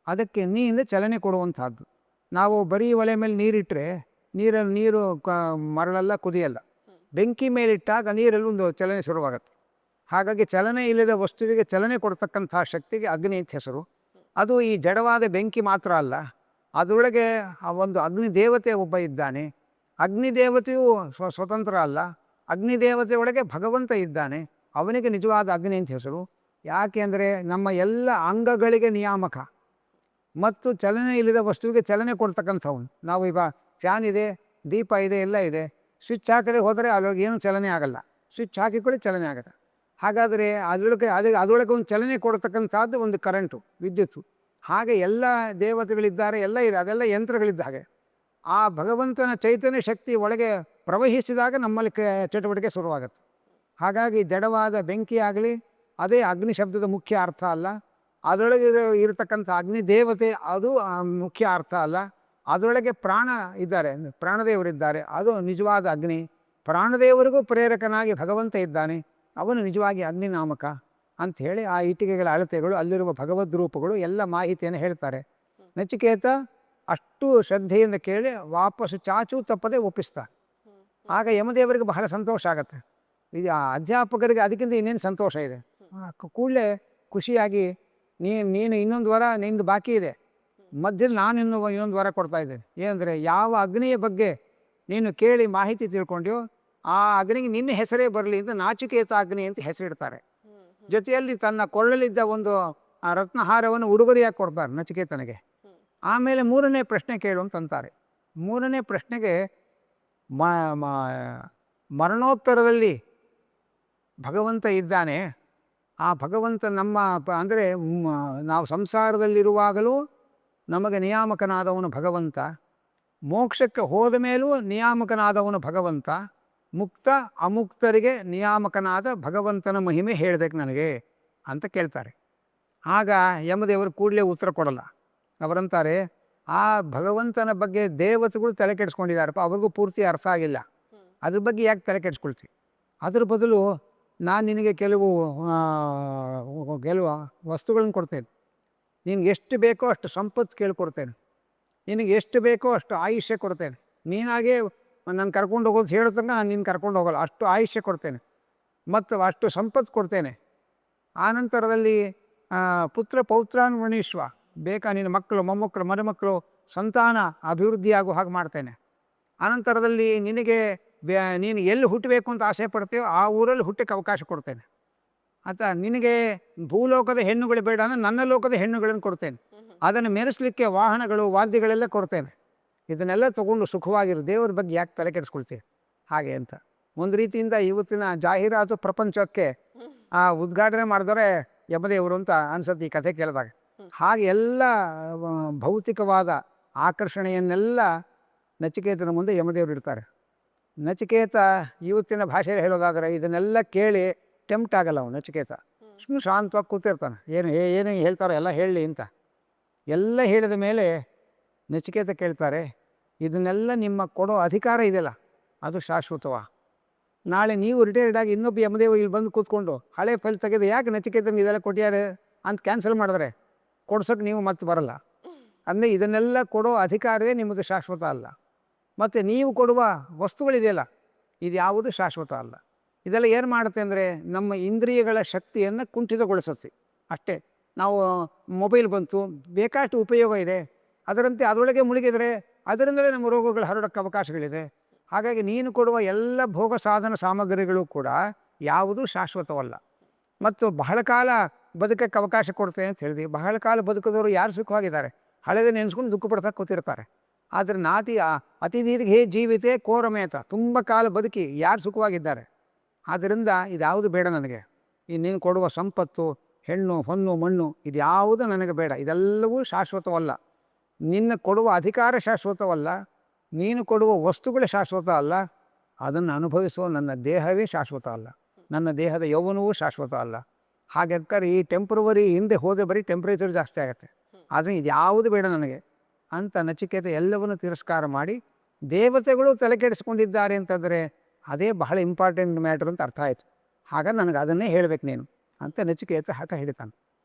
ಅದಕ್ಕೆ ನೀರಿಂದ ಚಲನೆ ಕೊಡುವಂಥದ್ದು. ನಾವು ಬರೀ ಒಲೆ ಮೇಲೆ ನೀರಿಟ್ಟರೆ ನೀರು ಮರಳೆಲ್ಲ ಕುದಿಯಲ್ಲ. ಬೆಂಕಿ ಮೇಲಿಟ್ಟಾಗ ನೀರಲ್ಲಿ ಒಂದು ಚಲನೆ ಶುರುವಾಗುತ್ತೆ. ಹಾಗಾಗಿ ಚಲನೆ ಇಲ್ಲದ ವಸ್ತುವಿಗೆ ಚಲನೆ ಕೊಡ್ತಕ್ಕಂಥ ಶಕ್ತಿಗೆ ಅಗ್ನಿ ಅಂತ ಹೆಸರು. ಅದು ಈ ಜಡವಾದ ಬೆಂಕಿ ಮಾತ್ರ ಅಲ್ಲ, ಅದರೊಳಗೆ ಆ ಒಂದು ಅಗ್ನಿದೇವತೆ ಒಬ್ಬ ಇದ್ದಾನೆ. ಅಗ್ನಿದೇವತೆಯು ಸ್ವತಂತ್ರ ಅಲ್ಲ, ಅಗ್ನಿದೇವತೆಯೊಳಗೆ ಭಗವಂತ ಇದ್ದಾನೆ. ಅವನಿಗೆ ನಿಜವಾದ ಅಗ್ನಿ ಅಂತ ಹೆಸರು. ಯಾಕೆ ಅಂದರೆ ನಮ್ಮ ಎಲ್ಲ ಅಂಗಗಳಿಗೆ ನಿಯಾಮಕ ಮತ್ತು ಚಲನೆ ಇಲ್ಲದ ವಸ್ತುವಿಗೆ ಚಲನೆ ಕೊಡ್ತಕ್ಕಂಥವನು. ನಾವು ಈಗ ಫ್ಯಾನ್ ಇದೆ, ದೀಪ ಇದೆ, ಎಲ್ಲ ಇದೆ. ಸ್ವಿಚ್ ಹಾಕದೆ ಹೋದರೆ ಅದ್ರೊಳಗೆ ಏನೂ ಚಲನೆ ಆಗಲ್ಲ. ಸ್ವಿಚ್ ಹಾಕಿಕೊಳ್ಳಿ ಚಲನೆ ಆಗುತ್ತೆ. ಹಾಗಾದರೆ ಅದರೊಳಗೆ ಒಂದು ಚಲನೆ ಕೊಡ್ತಕ್ಕಂಥದ್ದು ಒಂದು ಕರೆಂಟು, ವಿದ್ಯುತ್ತು. ಹಾಗೆ ಎಲ್ಲ ದೇವತೆಗಳಿದ್ದಾರೆ, ಎಲ್ಲ ಇದೆ, ಅದೆಲ್ಲ ಯಂತ್ರಗಳಿದ್ದ ಹಾಗೆ. ಆ ಭಗವಂತನ ಚೈತನ್ಯ ಶಕ್ತಿ ಒಳಗೆ ಪ್ರವಹಿಸಿದಾಗ ನಮ್ಮಲ್ಲಿ ಚಟುವಟಿಕೆ ಶುರುವಾಗುತ್ತೆ. ಹಾಗಾಗಿ ಜಡವಾದ ಬೆಂಕಿ ಆಗಲಿ ಅದೇ ಅಗ್ನಿ ಶಬ್ದದ ಮುಖ್ಯ ಅರ್ಥ ಅಲ್ಲ, ಅದರೊಳಗೆ ಇರತಕ್ಕಂಥ ಅಗ್ನಿ ದೇವತೆ ಅದು ಮುಖ್ಯ ಅರ್ಥ ಅಲ್ಲ. ಅದರೊಳಗೆ ಪ್ರಾಣ ಇದ್ದಾರೆ, ಪ್ರಾಣದೇವರಿದ್ದಾರೆ, ಅದು ನಿಜವಾದ ಅಗ್ನಿ. ಪ್ರಾಣದೇವರಿಗೂ ಪ್ರೇರಕನಾಗಿ ಭಗವಂತ ಇದ್ದಾನೆ, ಅವನು ನಿಜವಾಗಿ ಅಗ್ನಿನಾಮಕ ಅಂಥೇಳಿ ಆ ಇಟ್ಟಿಗೆಗಳ ಅಳತೆಗಳು, ಅಲ್ಲಿರುವ ಭಗವದ್ ರೂಪಗಳು ಎಲ್ಲ ಮಾಹಿತಿಯನ್ನು ಹೇಳ್ತಾರೆ. ನಚಿಕೇತ ಅಷ್ಟು ಶ್ರದ್ಧೆಯಿಂದ ಕೇಳಿ ವಾಪಸ್ಸು ಚಾಚೂ ತಪ್ಪದೆ ಒಪ್ಪಿಸ್ತಾರೆ. ಆಗ ಯಮದೇವರಿಗೆ ಬಹಳ ಸಂತೋಷ ಆಗತ್ತೆ. ಇದು ಅಧ್ಯಾಪಕರಿಗೆ ಅದಕ್ಕಿಂತ ಇನ್ನೇನು ಸಂತೋಷ ಇದೆ. ಕೂಡಲೇ ಖುಷಿಯಾಗಿ ನೀನು ಇನ್ನೊಂದು ವರ ನಿಂದು ಬಾಕಿ ಇದೆ, ಮಧ್ಯದಲ್ಲಿ ನಾನು ಇನ್ನೊಂದು ವರ ಕೊಡ್ತಾ ಇದ್ದೇನೆ. ಏನಂದರೆ, ಯಾವ ಅಗ್ನಿಯ ಬಗ್ಗೆ ನೀನು ಕೇಳಿ ಮಾಹಿತಿ ತಿಳ್ಕೊಂಡ್ಯೋ ಆ ಅಗ್ನಿಗೆ ನಿನ್ನ ಹೆಸರೇ ಬರಲಿ ಅಂತ ನಾಚಿಕೇತ ಅಗ್ನಿ ಅಂತ ಹೆಸರಿಡ್ತಾರೆ. ಜೊತೆಯಲ್ಲಿ ತನ್ನ ಕೊಳ್ಳಲಿದ್ದ ಒಂದು ರತ್ನಹಾರವನ್ನು ಉಡುಗೊರೆಯಾಗಿ ಕೊಡ್ತಾರೆ ನಚಿಕೇತನಿಗೆ. ಆಮೇಲೆ 3ನೇ ಪ್ರಶ್ನೆ ಕೇಳು ಅಂತಂತಾರೆ. 3ನೇ ಪ್ರಶ್ನೆಗೆ ಮರಣೋತ್ತರದಲ್ಲಿ ಭಗವಂತ ಇದ್ದಾನೆ. ಆ ಭಗವಂತ ನಮ್ಮ ಅಂದರೆ ನಾವು ಸಂಸಾರದಲ್ಲಿರುವಾಗಲೂ ನಮಗೆ ನಿಯಾಮಕನಾದವನು ಭಗವಂತ, ಮೋಕ್ಷಕ್ಕೆ ಹೋದ ಮೇಲೂ ನಿಯಾಮಕನಾದವನು ಭಗವಂತ, ಮುಕ್ತ ಅಮುಕ್ತರಿಗೆ ನಿಯಾಮಕನಾದ ಭಗವಂತನ ಮಹಿಮೆ ಹೇಳಬೇಕು ನನಗೆ ಅಂತ ಕೇಳ್ತಾರೆ. ಆಗ ಯಮದೇವರು ಕೂಡಲೇ ಉತ್ತರ ಕೊಡಲ್ಲ. ಅವರಂತಾರೆ, ಆ ಭಗವಂತನ ಬಗ್ಗೆ ದೇವತೆಗಳು ತಲೆ ಕೆಡಿಸ್ಕೊಂಡಿದ್ದಾರಪ್ಪ, ಅವ್ರಿಗೂ ಪೂರ್ತಿ ಅರ್ಥ ಆಗಿಲ್ಲ, ಅದ್ರ ಬಗ್ಗೆ ಯಾಕೆ ತಲೆ ಕೆಡಿಸ್ಕೊಳ್ತೀವಿ? ಅದ್ರ ಬದಲು ನಾನು ನಿನಗೆ ಕೆಲವು ವಸ್ತುಗಳನ್ನು ಕೊಡ್ತೇನೆ. ನಿನಗೆ ಎಷ್ಟು ಬೇಕೋ ಅಷ್ಟು ಸಂಪತ್ತು ಕೇಳಿಕೊಡ್ತೇನೆ, ನಿನಗೆ ಎಷ್ಟು ಬೇಕೋ ಅಷ್ಟು ಆಯುಷ್ಯ ಕೊಡ್ತೇನೆ. ನೀನಾಗೇ ನಾನು ಕರ್ಕೊಂಡು ಹೋಗೋದು ಹೇಳೋತಂಗ ನಾನು ನಿನ್ನ ಕರ್ಕೊಂಡು ಹೋಗಲ್ಲ, ಅಷ್ಟು ಆಯುಷ್ಯ ಕೊಡ್ತೇನೆ ಮತ್ತು ಅಷ್ಟು ಸಂಪತ್ತು ಕೊಡ್ತೇನೆ. ಆನಂತರದಲ್ಲಿ ಪುತ್ರ ಪೌತ್ರಾನ್ ವೃಣೀಶ್ವ, ಬೇಕಾ ನಿನ್ನ ಮಕ್ಕಳು, ಮೊಮ್ಮಕ್ಕಳು, ಮರಿಮಕ್ಕಳು, ಸಂತಾನ ಅಭಿವೃದ್ಧಿಯಾಗೋ ಹಾಗೆ ಮಾಡ್ತೇನೆ. ಆನಂತರದಲ್ಲಿ ನಿನಗೆ ನೀನು ಎಲ್ಲಿ ಹುಟ್ಟಬೇಕು ಅಂತ ಆಸೆ ಪಡ್ತೀಯೋ ಆ ಊರಲ್ಲಿ ಹುಟ್ಟಕ್ಕೆ ಅವಕಾಶ ಕೊಡ್ತೇನೆ. ಆತ ನಿನಗೆ ಭೂಲೋಕದ ಹೆಣ್ಣುಗಳು ಬೇಡ ಅಂದರೆ ನನ್ನ ಲೋಕದ ಹೆಣ್ಣುಗಳನ್ನು ಕೊಡ್ತೇನೆ. ಅದನ್ನು ಮೆರೆಸಲಿಕ್ಕೆ ವಾಹನಗಳು, ವಾದ್ಯಗಳೆಲ್ಲ ಕೊಡ್ತೇನೆ. ಇದನ್ನೆಲ್ಲ ತೊಗೊಂಡು ಸುಖವಾಗಿರು, ದೇವ್ರ ಬಗ್ಗೆ ಯಾಕೆ ತಲೆ ಕೆಡಿಸ್ಕೊಳ್ತೀವಿ ಹಾಗೆ ಅಂತ. ಒಂದು ರೀತಿಯಿಂದ ಇವತ್ತಿನ ಜಾಹೀರಾತು ಪ್ರಪಂಚಕ್ಕೆ ಉದ್ಘಾಟನೆ ಮಾಡಿದರೆ ಯಮದೇವರು ಅಂತ ಅನ್ಸುತ್ತೆ ಈ ಕಥೆ ಕೇಳಿದಾಗ. ಹಾಗೆ ಎಲ್ಲ ಭೌತಿಕವಾದ ಆಕರ್ಷಣೆಯನ್ನೆಲ್ಲ ನಚಿಕೇತನ ಮುಂದೆ ಯಮದೇವರು ಇಡ್ತಾರೆ. ನಚಿಕೇತ ಇವತ್ತಿನ ಭಾಷೆಯಲ್ಲಿ ಹೇಳೋದಾದರೆ ಇದನ್ನೆಲ್ಲ ಕೇಳಿ ಟೆಂಪ್ಟ್ ಆಗಲ್ಲ ಅವನು. ನಚಿಕೇತ ಸುಮ್ಮನೆ ಶಾಂತವಾಗಿ ಕೂತಿರ್ತಾನೆ. ಏನು ಹೇಳ್ತಾರೋ ಎಲ್ಲ ಹೇಳಲಿ ಅಂತ. ಎಲ್ಲ ಹೇಳಿದ ಮೇಲೆ ನಚಿಕೇತ ಕೇಳ್ತಾರೆ, ಇದನ್ನೆಲ್ಲ ನಿಮ್ಮ ಕೊಡೋ ಅಧಿಕಾರ ಇದೆಯಲ್ಲ ಅದು ಶಾಶ್ವತವಾ? ನಾಳೆ ನೀವು ರಿಟೈರ್ಡ್ ಆಗಿ ಇನ್ನೊಬ್ಬ ಯಮದೇವ ಇಲ್ಲಿ ಬಂದು ಕೂತ್ಕೊಂಡು ಹಳೆ ಫೈಲ್ ತೆಗೆದು ಯಾಕೆ ನಚಿಕೇತನಿಗೆ ಇದೆಲ್ಲ ಕೊಟ್ಟಿದ್ದಾರೆ ಅಂತ ಕ್ಯಾನ್ಸಲ್ ಮಾಡಿದ್ರೆ ಕೊಡ್ಸೋಕ್ಕೆ ನೀವು ಮತ್ತೆ ಬರಲ್ಲ. ಅಂದರೆ ಇದನ್ನೆಲ್ಲ ಕೊಡೋ ಅಧಿಕಾರವೇ ನಿಮ್ಮದು ಶಾಶ್ವತ ಅಲ್ಲ. ಮತ್ತು ನೀವು ಕೊಡುವ ವಸ್ತುಗಳಿದೆಯಲ್ಲ ಇದು ಯಾವುದು ಶಾಶ್ವತ ಅಲ್ಲ. ಇದೆಲ್ಲ ಏನು ಮಾಡುತ್ತೆ ಅಂದರೆ ನಮ್ಮ ಇಂದ್ರಿಯಗಳ ಶಕ್ತಿಯನ್ನು ಕುಂಠಿತಗೊಳಿಸುತ್ತೆ ಅಷ್ಟೇ. ನಾವು ಮೊಬೈಲ್ ಬಂತು, ಬೇಕಾಷ್ಟು ಉಪಯೋಗ ಇದೆ, ಅದರಂತೆ ಅದರೊಳಗೆ ಮುಳುಗಿದರೆ ಅದರಿಂದಲೇ ನಮ್ಮ ರೋಗಗಳು ಹರಡೋಕ್ಕೆ ಅವಕಾಶಗಳಿದೆ. ಹಾಗಾಗಿ ನೀನು ಕೊಡುವ ಎಲ್ಲ ಭೋಗ ಸಾಧನ ಸಾಮಗ್ರಿಗಳು ಕೂಡ ಯಾವುದೂ ಶಾಶ್ವತವಲ್ಲ. ಮತ್ತು ಬಹಳ ಕಾಲ ಬದುಕಕ್ಕೆ ಅವಕಾಶ ಕೊಡ್ತೇನೆ ಅಂತ ಹೇಳಿದ್ವಿ. ಬಹಳ ಕಾಲ ಬದುಕಿದವರು ಯಾರು ಸುಖವಾಗಿದ್ದಾರೆ? ಹಳೆದ ನೆನೆಸ್ಕೊಂಡು ದುಃಖ ಪಡ್ತಾ ಕೂತಿರ್ತಾರೆ. ಆದರೆ ಅತಿ ದೀರ್ಘ ಜೀವಿತೆ ಕೋರಮೇತ, ತುಂಬ ಕಾಲ ಬದುಕಿ ಯಾರು ಸುಖವಾಗಿದ್ದಾರೆ? ಆದ್ದರಿಂದ ಇದ್ಯಾವುದು ಬೇಡ ನನಗೆ. ನೀನು ಕೊಡುವ ಸಂಪತ್ತು, ಹೆಣ್ಣು ಹೊನ್ನು ಮಣ್ಣು ಇದ್ಯಾವುದು ನನಗೆ ಬೇಡ. ಇದೆಲ್ಲವೂ ಶಾಶ್ವತವಲ್ಲ. ನಿನ್ನ ಕೊಡುವ ಅಧಿಕಾರ ಶಾಶ್ವತವಲ್ಲ, ನೀನು ಕೊಡುವ ವಸ್ತುಗಳೇ ಶಾಶ್ವತ ಅಲ್ಲ, ಅದನ್ನು ಅನುಭವಿಸುವ ನನ್ನ ದೇಹವೇ ಶಾಶ್ವತ ಅಲ್ಲ, ನನ್ನ ದೇಹದ ಯೌವನವೂ ಶಾಶ್ವತ ಅಲ್ಲ. ಹಾಗಾದ್ರೆ ಈ ಟೆಂಪ್ರವರಿ ಹಿಂದೆ ಹೋದರೆ ಬರೀ ಟೆಂಪ್ರೇಚರ್ ಜಾಸ್ತಿ ಆಗುತ್ತೆ. ಆದರೆ ಇದ್ಯಾವುದು ಬೇಡ ನನಗೆ ಅಂತ ನಚಿಕೇತ ಎಲ್ಲವನ್ನು ತಿರಸ್ಕಾರ ಮಾಡಿ, ದೇವತೆಗಳು ತಲೆ ಕೆಡಿಸ್ಕೊಂಡಿದ್ದಾರೆ ಅಂತಂದರೆ ಅದೇ ಬಹಳ ಇಂಪಾರ್ಟೆಂಟ್ ಮ್ಯಾಟ್ರ್ ಅಂತ ಅರ್ಥ ಆಯಿತು. ಹಾಗಾಗಿ ನನಗೆ ಅದನ್ನೇ ಹೇಳಬೇಕು ನೀನು ಅಂತ ನಚಿಕೇತ ಹಾಗೆ ಹೇಳ್ತಾನೆ.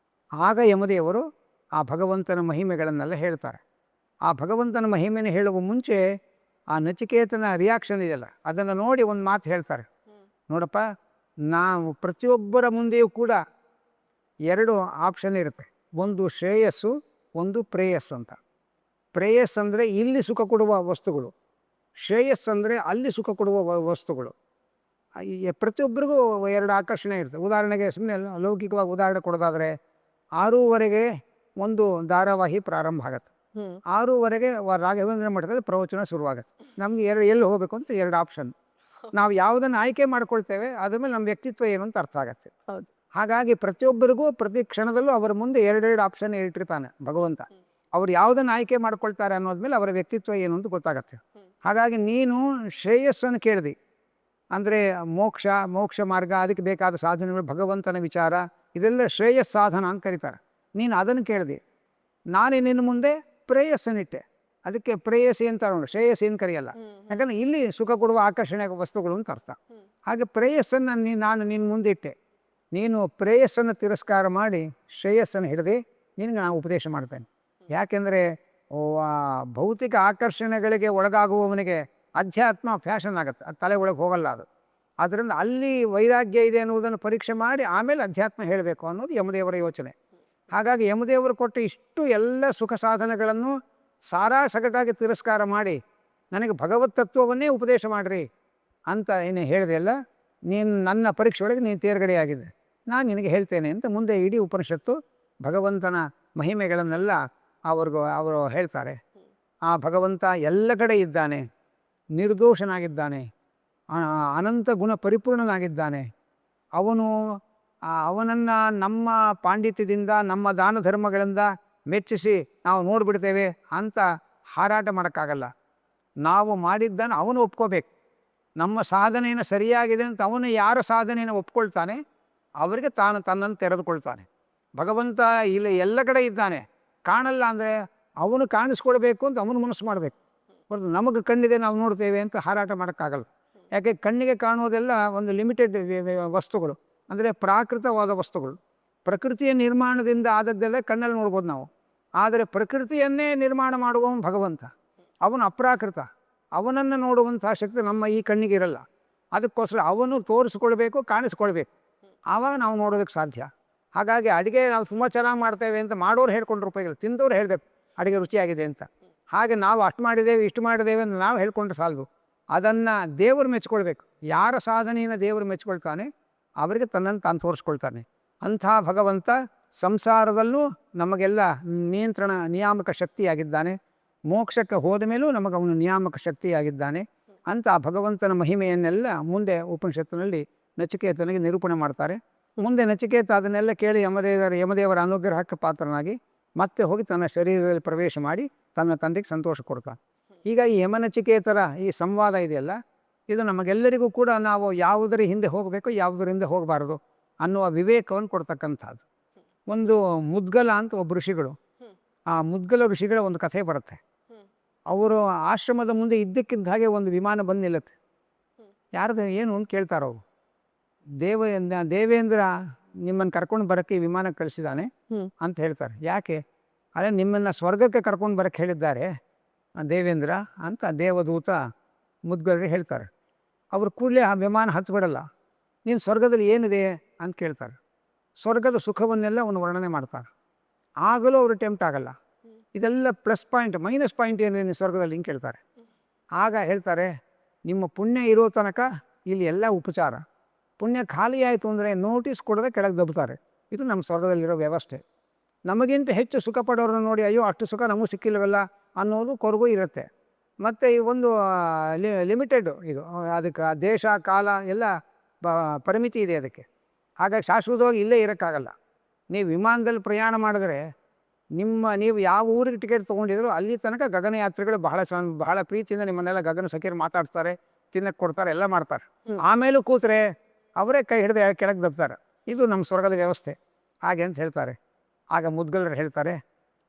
ಆಗ ಯಮದೇವರು ಆ ಭಗವಂತನ ಮಹಿಮೆಗಳನ್ನೆಲ್ಲ ಹೇಳ್ತಾರೆ. ಆ ಭಗವಂತನ ಮಹಿಮೆಯನ್ನು ಹೇಳುವ ಮುಂಚೆ ಆ ನಚಿಕೇತನ ರಿಯಾಕ್ಷನ್ ಇದೆಯಲ್ಲ ಅದನ್ನು ನೋಡಿ ಒಂದು ಮಾತು ಹೇಳ್ತಾರೆ. ನೋಡಪ್ಪ, ನಾವು ಪ್ರತಿಯೊಬ್ಬರ ಮುಂದೆಯೂ ಕೂಡ 2 ಆಪ್ಷನ್ ಇರುತ್ತೆ. ಒಂದು ಶ್ರೇಯಸ್ಸು, ಒಂದು ಪ್ರೇಯಸ್ ಅಂತ. ಪ್ರೇಯಸ್ ಅಂದರೆ ಇಲ್ಲಿ ಸುಖ ಕೊಡುವ ವಸ್ತುಗಳು, ಶ್ರೇಯಸ್ ಅಂದರೆ ಅಲ್ಲಿ ಸುಖ ಕೊಡುವ ವಸ್ತುಗಳು. ಪ್ರತಿಯೊಬ್ಬರಿಗೂ ಎರಡು ಆಕರ್ಷಣೆ ಇರ್ತದೆ. ಉದಾಹರಣೆಗೆ ಸುಮ್ಮನೆ ಲೌಕಿಕವಾಗಿ ಉದಾಹರಣೆ ಕೊಡೋದಾದರೆ 6:30ಗೆ ಒಂದು ಧಾರಾವಾಹಿ ಪ್ರಾರಂಭ ಆಗುತ್ತೆ. 6:30ಗೆ ರಾಘವೇಂದ್ರ ಮಠದಲ್ಲಿ ಪ್ರವಚನ ಶುರುವಾಗುತ್ತೆ. ನಮ್ಗೆ ಎಲ್ಲಿ ಹೋಗಬೇಕು ಅಂತ ಎರಡು ಆಪ್ಷನ್. ನಾವು ಯಾವುದನ್ನು ಆಯ್ಕೆ ಮಾಡ್ಕೊಳ್ತೇವೆ ಅದ್ರ ಮೇಲೆ ನಮ್ಮ ವ್ಯಕ್ತಿತ್ವ ಏನು ಅಂತ ಅರ್ಥ ಆಗುತ್ತೆ. ಹೌದು. ಹಾಗಾಗಿ ಪ್ರತಿಯೊಬ್ಬರಿಗೂ ಪ್ರತಿ ಕ್ಷಣದಲ್ಲೂ ಅವರ ಮುಂದೆ ಎರಡೆರಡು ಆಪ್ಷನ್ ಇಟ್ಟಿರ್ತಾನೆ ಭಗವಂತ. ಅವ್ರು ಯಾವುದನ್ನು ಆಯ್ಕೆ ಮಾಡ್ಕೊಳ್ತಾರೆ ಅನ್ನೋದ್ಮೇಲೆ ಅವರ ವ್ಯಕ್ತಿತ್ವ ಏನು ಅಂತ ಗೊತ್ತಾಗತ್ತೆ. ಹಾಗಾಗಿ ನೀನು ಶ್ರೇಯಸ್ಸನ್ನು ಕೇಳಿದಿ ಅಂದರೆ ಮೋಕ್ಷ ಮಾರ್ಗ, ಅದಕ್ಕೆ ಬೇಕಾದ ಸಾಧನೆಗಳು, ಭಗವಂತನ ವಿಚಾರ, ಇದೆಲ್ಲ ಶ್ರೇಯಸ್ ಸಾಧನ ಅಂತ ಕರೀತಾರೆ. ನೀನು ಅದನ್ನು ಕೇಳಿದಿ. ನಾನೇ ನಿನ್ನ ಮುಂದೆ ಪ್ರೇಯಸ್ಸನ್ನಿಟ್ಟೆ, ಅದಕ್ಕೆ ಪ್ರೇಯಸಿ ಅಂತ ನೋಡಿ, ಶ್ರೇಯಸಿ ಅಂತ ಕರೆಯಲ್ಲ. ಯಾಕಂದರೆ ಇಲ್ಲಿ ಸುಖ ಕೊಡುವ ಆಕರ್ಷಣೆ ವಸ್ತುಗಳು ಅಂತ ಅರ್ಥ. ಹಾಗೆ ಪ್ರೇಯಸ್ಸನ್ನು ನಾನು ನಿನ್ನ ಮುಂದೆ ಇಟ್ಟೆ. ನೀನು ಪ್ರೇಯಸ್ಸನ್ನು ತಿರಸ್ಕಾರ ಮಾಡಿ ಶ್ರೇಯಸ್ಸನ್ನು ಹಿಡಿದು ನಿನಗೆ ನಾನು ಉಪದೇಶ ಮಾಡ್ತೇನೆ. ಯಾಕೆಂದರೆ ಭೌತಿಕ ಆಕರ್ಷಣೆಗಳಿಗೆ ಒಳಗಾಗುವವನಿಗೆ ಅಧ್ಯಾತ್ಮ ಫ್ಯಾಷನ್ ಆಗುತ್ತೆ, ಅದು ತಲೆ ಒಳಗೆ ಹೋಗಲ್ಲ ಅದು. ಆದ್ದರಿಂದ ಅಲ್ಲಿ ವೈರಾಗ್ಯ ಇದೆ ಅನ್ನೋದನ್ನು ಪರೀಕ್ಷೆ ಮಾಡಿ ಆಮೇಲೆ ಅಧ್ಯಾತ್ಮ ಹೇಳಬೇಕು ಅನ್ನೋದು ಯಮದೇವರ ಯೋಚನೆ. ಹಾಗಾಗಿ ಯಮದೇವರು ಕೊಟ್ಟ ಇಷ್ಟು ಎಲ್ಲ ಸುಖ ಸಾಧನಗಳನ್ನು ಸಾರಾಸಗಟಾಗಿ ತಿರಸ್ಕಾರ ಮಾಡಿ ನನಗೆ ಭಗವತ್ ತತ್ವವನ್ನೇ ಉಪದೇಶ ಮಾಡಿರಿ ಅಂತ ಏನು ಹೇಳಿದೆಯಲ್ಲ, ನೀನು ನನ್ನ ಪರೀಕ್ಷೆ ಒಳಗೆ ನೀನು ತೇರ್ಗಡೆಯಾಗಿದೆ, ನಾನು ನಿನಗೆ ಹೇಳ್ತೇನೆ ಅಂತ ಮುಂದೆ ಇಡೀ ಉಪನಿಷತ್ತು ಭಗವಂತನ ಮಹಿಮೆಗಳನ್ನೆಲ್ಲ ಅವರು ಹೇಳ್ತಾರೆ. ಆ ಭಗವಂತ ಎಲ್ಲ ಕಡೆ ಇದ್ದಾನೆ, ನಿರ್ದೋಷನಾಗಿದ್ದಾನೆ, ಅನಂತ ಗುಣ ಪರಿಪೂರ್ಣನಾಗಿದ್ದಾನೆ. ಅವನನ್ನು ನಮ್ಮ ಪಾಂಡಿತ್ಯದಿಂದ, ನಮ್ಮ ದಾನ ಧರ್ಮಗಳಿಂದ ಮೆಚ್ಚಿಸಿ ನಾವು ನೋಡಿಬಿಡ್ತೇವೆ ಅಂತ ಹಾರಾಟ ಮಾಡೋಕ್ಕಾಗಲ್ಲ. ನಾವು ಮಾಡಿದ್ದನ್ನು ಅವನು ಒಪ್ಕೋಬೇಕು. ನಮ್ಮ ಸಾಧನೆಯನ್ನು ಸರಿಯಾಗಿದೆ ಅಂತ ಅವನು ಯಾರ ಸಾಧನೆಯನ್ನು ಒಪ್ಕೊಳ್ತಾನೆ ಅವರಿಗೆ ತನ್ನನ್ನು ತೆರೆದುಕೊಳ್ತಾನೆ. ಭಗವಂತ ಇಲ್ಲಿ ಎಲ್ಲ ಕಡೆ ಇದ್ದಾನೆ, ಕಾಣಲ್ಲ ಅಂದರೆ ಅವನು ಕಾಣಿಸ್ಕೊಳ್ಬೇಕು ಅಂತ ಅವನು ಮನಸ್ಸು ಮಾಡಬೇಕು. ಹೊರತು ನಮಗೆ ಕಣ್ಣಿದೆ ನಾವು ನೋಡ್ತೇವೆ ಅಂತ ಹಾರಾಟ ಮಾಡೋಕ್ಕಾಗಲ್ಲ. ಯಾಕೆ ಕಣ್ಣಿಗೆ ಕಾಣುವುದೆಲ್ಲ ಒಂದು ಲಿಮಿಟೆಡ್ ವಸ್ತುಗಳು, ಅಂದರೆ ಪ್ರಾಕೃತವಾದ ವಸ್ತುಗಳು. ಪ್ರಕೃತಿಯ ನಿರ್ಮಾಣದಿಂದ ಆದದ್ದೆಲ್ಲ ಕಣ್ಣಲ್ಲಿ ನೋಡ್ಬೋದು ನಾವು. ಆದರೆ ಪ್ರಕೃತಿಯನ್ನೇ ನಿರ್ಮಾಣ ಮಾಡುವವನು ಭಗವಂತ, ಅವನು ಅಪ್ರಾಕೃತ. ಅವನನ್ನು ನೋಡುವಂಥ ಶಕ್ತಿ ನಮ್ಮ ಈ ಕಣ್ಣಿಗೆ ಇರಲ್ಲ. ಅದಕ್ಕೋಸ್ಕರ ಅವನು ತೋರಿಸ್ಕೊಳ್ಬೇಕು, ಕಾಣಿಸ್ಕೊಳ್ಬೇಕು, ಆವಾಗ ನಾವು ನೋಡೋದಕ್ಕೆ ಸಾಧ್ಯ. ಹಾಗಾಗಿ ಅಡುಗೆ ನಾವು ತುಂಬ ಚೆನ್ನಾಗಿ ಮಾಡ್ತೇವೆ ಅಂತ ಮಾಡೋರು ಹೇಳ್ಕೊಂಡ್ರೆ ಉಪಯೋಗ ಇಲ್ಲ, ತಿಂದವ್ರು ಹೇಳಬೇಕು ಅಡುಗೆ ರುಚಿಯಾಗಿದೆ ಅಂತ. ಹಾಗೆ ನಾವು ಅಷ್ಟು ಮಾಡಿದ್ದೇವೆ ಇಷ್ಟು ಮಾಡಿದ್ದೇವೆ ಅಂತ ನಾವು ಹೇಳ್ಕೊಂಡ್ರೆ ಸಾಲದು. ಅದನ್ನು ದೇವರು ಮೆಚ್ಕೊಳ್ಬೇಕು. ಯಾರ ಸಾಧನೆಯನ್ನು ದೇವರು ಮೆಚ್ಕೊಳ್ತಾನೆ ಅವರಿಗೆ ತನ್ನನ್ನು ತಾನು ತೋರಿಸ್ಕೊಳ್ತಾನೆ. ಅಂಥ ಭಗವಂತ ಸಂಸಾರದಲ್ಲೂ ನಮಗೆಲ್ಲ ನಿಯಾಮಕ ಶಕ್ತಿಯಾಗಿದ್ದಾನೆ, ಮೋಕ್ಷಕ್ಕೆ ಹೋದ ಮೇಲೂ ನಮಗೆ ಅವನು ನಿಯಾಮಕ ಶಕ್ತಿಯಾಗಿದ್ದಾನೆ ಅಂತ ಆ ಭಗವಂತನ ಮಹಿಮೆಯನ್ನೆಲ್ಲ ಮುಂದೆ ಉಪನಿಷತ್ತಿನಲ್ಲಿ ನಚಿಕೇತನಿಗೆ ನಿರೂಪಣೆ ಮಾಡ್ತಾರೆ. ಮುಂದೆ ನಚಿಕೇತ ಅದನ್ನೆಲ್ಲ ಕೇಳಿ ಯಮದೇವರ ಅನುಗ್ರಹಕ್ಕೆ ಪಾತ್ರನಾಗಿ ಮತ್ತೆ ಹೋಗಿ ತನ್ನ ಶರೀರದಲ್ಲಿ ಪ್ರವೇಶ ಮಾಡಿ ತನ್ನ ತಂದೆಗೆ ಸಂತೋಷ ಕೊಡ್ತಾನೆ. ಈಗ ಈ ಯಮನಚಿಕೇತರ ಈ ಸಂವಾದ ಇದೆಯಲ್ಲ, ಇದು ನಮಗೆಲ್ಲರಿಗೂ ಕೂಡ ನಾವು ಯಾವುದರ ಹಿಂದೆ ಹೋಗಬೇಕು, ಯಾವುದರ ಹಿಂದೆ ಹೋಗಬಾರ್ದು ಅನ್ನುವ ವಿವೇಕವನ್ನು ಕೊಡ್ತಕ್ಕಂಥದ್ದು. ಒಂದು ಮುದ್ಗಲ ಅಂತ ಒಬ್ಬ ಋಷಿಗಳು, ಆ ಮುದ್ಗಲ ಋಷಿಗಳ ಒಂದು ಕಥೆ ಬರುತ್ತೆ. ಅವರು ಆಶ್ರಮದ ಮುಂದೆ ಇದ್ದಕ್ಕಿದ್ದ ಹಾಗೆ ಒಂದು ವಿಮಾನ ಬಂದು ನಿಲ್ಲುತ್ತೆ. ಯಾರ್ದು ಏನು ಅಂತ ಕೇಳ್ತಾರವರು. ದೇವೇಂದ್ರ ನಿಮ್ಮನ್ನು ಕರ್ಕೊಂಡು ಬರೋಕ್ಕೆ ಈ ವಿಮಾನ ಕಳಿಸಿದ್ದಾನೆ ಅಂತ ಹೇಳ್ತಾರೆ. ಯಾಕೆ? ಅದೇ ನಿಮ್ಮನ್ನು ಸ್ವರ್ಗಕ್ಕೆ ಕರ್ಕೊಂಡು ಬರೋಕ್ಕೆ ಹೇಳಿದ್ದಾರೆ ದೇವೇಂದ್ರ ಅಂತ ದೇವದೂತ ಮುದ್ಗಲರಿಗೆ ಹೇಳ್ತಾರೆ. ಅವರು ಕೂಡಲೇ ಆ ವಿಮಾನ ಹತ್ಬಿಡಲ್ಲ. ನೀನು ಸ್ವರ್ಗದಲ್ಲಿ ಏನಿದೆ ಅಂತ ಕೇಳ್ತಾರೆ. ಸ್ವರ್ಗದ ಸುಖವನ್ನೆಲ್ಲ ಅವನು ವರ್ಣನೆ ಮಾಡ್ತಾರೆ. ಆಗಲೂ ಅವರು ಟೆಂಪ್ಟ್ ಆಗಲ್ಲ. ಇದೆಲ್ಲ ಪ್ಲಸ್ ಪಾಯಿಂಟ್ ಮೈನಸ್ ಪಾಯಿಂಟ್ ಏನಿದೆ ನೀವು ಸ್ವರ್ಗದಲ್ಲಿ ಹಿಂಗೆ ಕೇಳ್ತಾರೆ. ಆಗ ಹೇಳ್ತಾರೆ, ನಿಮ್ಮ ಪುಣ್ಯ ಇರೋ ತನಕ ಇಲ್ಲಿ ಎಲ್ಲ ಉಪಚಾರ, ಪುಣ್ಯ ಖಾಲಿ ಆಯಿತು ಅಂದರೆ ನೋಟಿಸ್ ಕೊಡದೆ ಕೆಳಗೆ ದಬ್ಬುತ್ತಾರೆ. ಇದು ನಮ್ಮ ಸ್ವರ್ಗದಲ್ಲಿರೋ ವ್ಯವಸ್ಥೆ. ನಮಗಿಂತ ಹೆಚ್ಚು ಸುಖ ಪಡೋರನ್ನ ನೋಡಿ ಅಯ್ಯೋ ಅಷ್ಟು ಸುಖ ನಮಗೂ ಸಿಕ್ಕಿಲ್ವಲ್ಲ ಅನ್ನೋದು ಕೊರಗು ಇರುತ್ತೆ. ಮತ್ತು ಈ ಒಂದು ಲಿಮಿಟೆಡ್ ಇದು, ಅದಕ್ಕೆ ದೇಶ ಕಾಲ ಎಲ್ಲ ಪರಿಮಿತಿ ಇದೆ ಅದಕ್ಕೆ. ಹಾಗಾಗಿ ಶಾಶ್ವತವಾಗಿ ಇಲ್ಲೇ ಇರೋಕ್ಕಾಗಲ್ಲ. ನೀವು ವಿಮಾನದಲ್ಲಿ ಪ್ರಯಾಣ ಮಾಡಿದ್ರೆ ನೀವು ಯಾವ ಊರಿಗೆ ಟಿಕೆಟ್ ತೊಗೊಂಡಿದ್ರು ಅಲ್ಲಿ ತನಕ ಗಗನಯಾತ್ರಿಗಳು ಬಹಳ ಪ್ರೀತಿಯಿಂದ ನಿಮ್ಮನ್ನೆಲ್ಲ ಗಗನ ಸಖಿಯರು ಮಾತಾಡ್ತಾರೆ, ತಿನ್ನಕ್ಕೆ ಕೊಡ್ತಾರೆ, ಎಲ್ಲ ಮಾಡ್ತಾರೆ. ಆಮೇಲೂ ಕೂತ್ರೆ ಅವರೇ ಕೈ ಹಿಡಿದು ಕೆಳಗೆ ದಬ್ತಾರೆ. ಇದು ನಮ್ಮ ಸ್ವರ್ಗದ ವ್ಯವಸ್ಥೆ ಹಾಗೆ ಅಂತ ಹೇಳ್ತಾರೆ. ಆಗ ಮುದ್ಗಲರು ಹೇಳ್ತಾರೆ,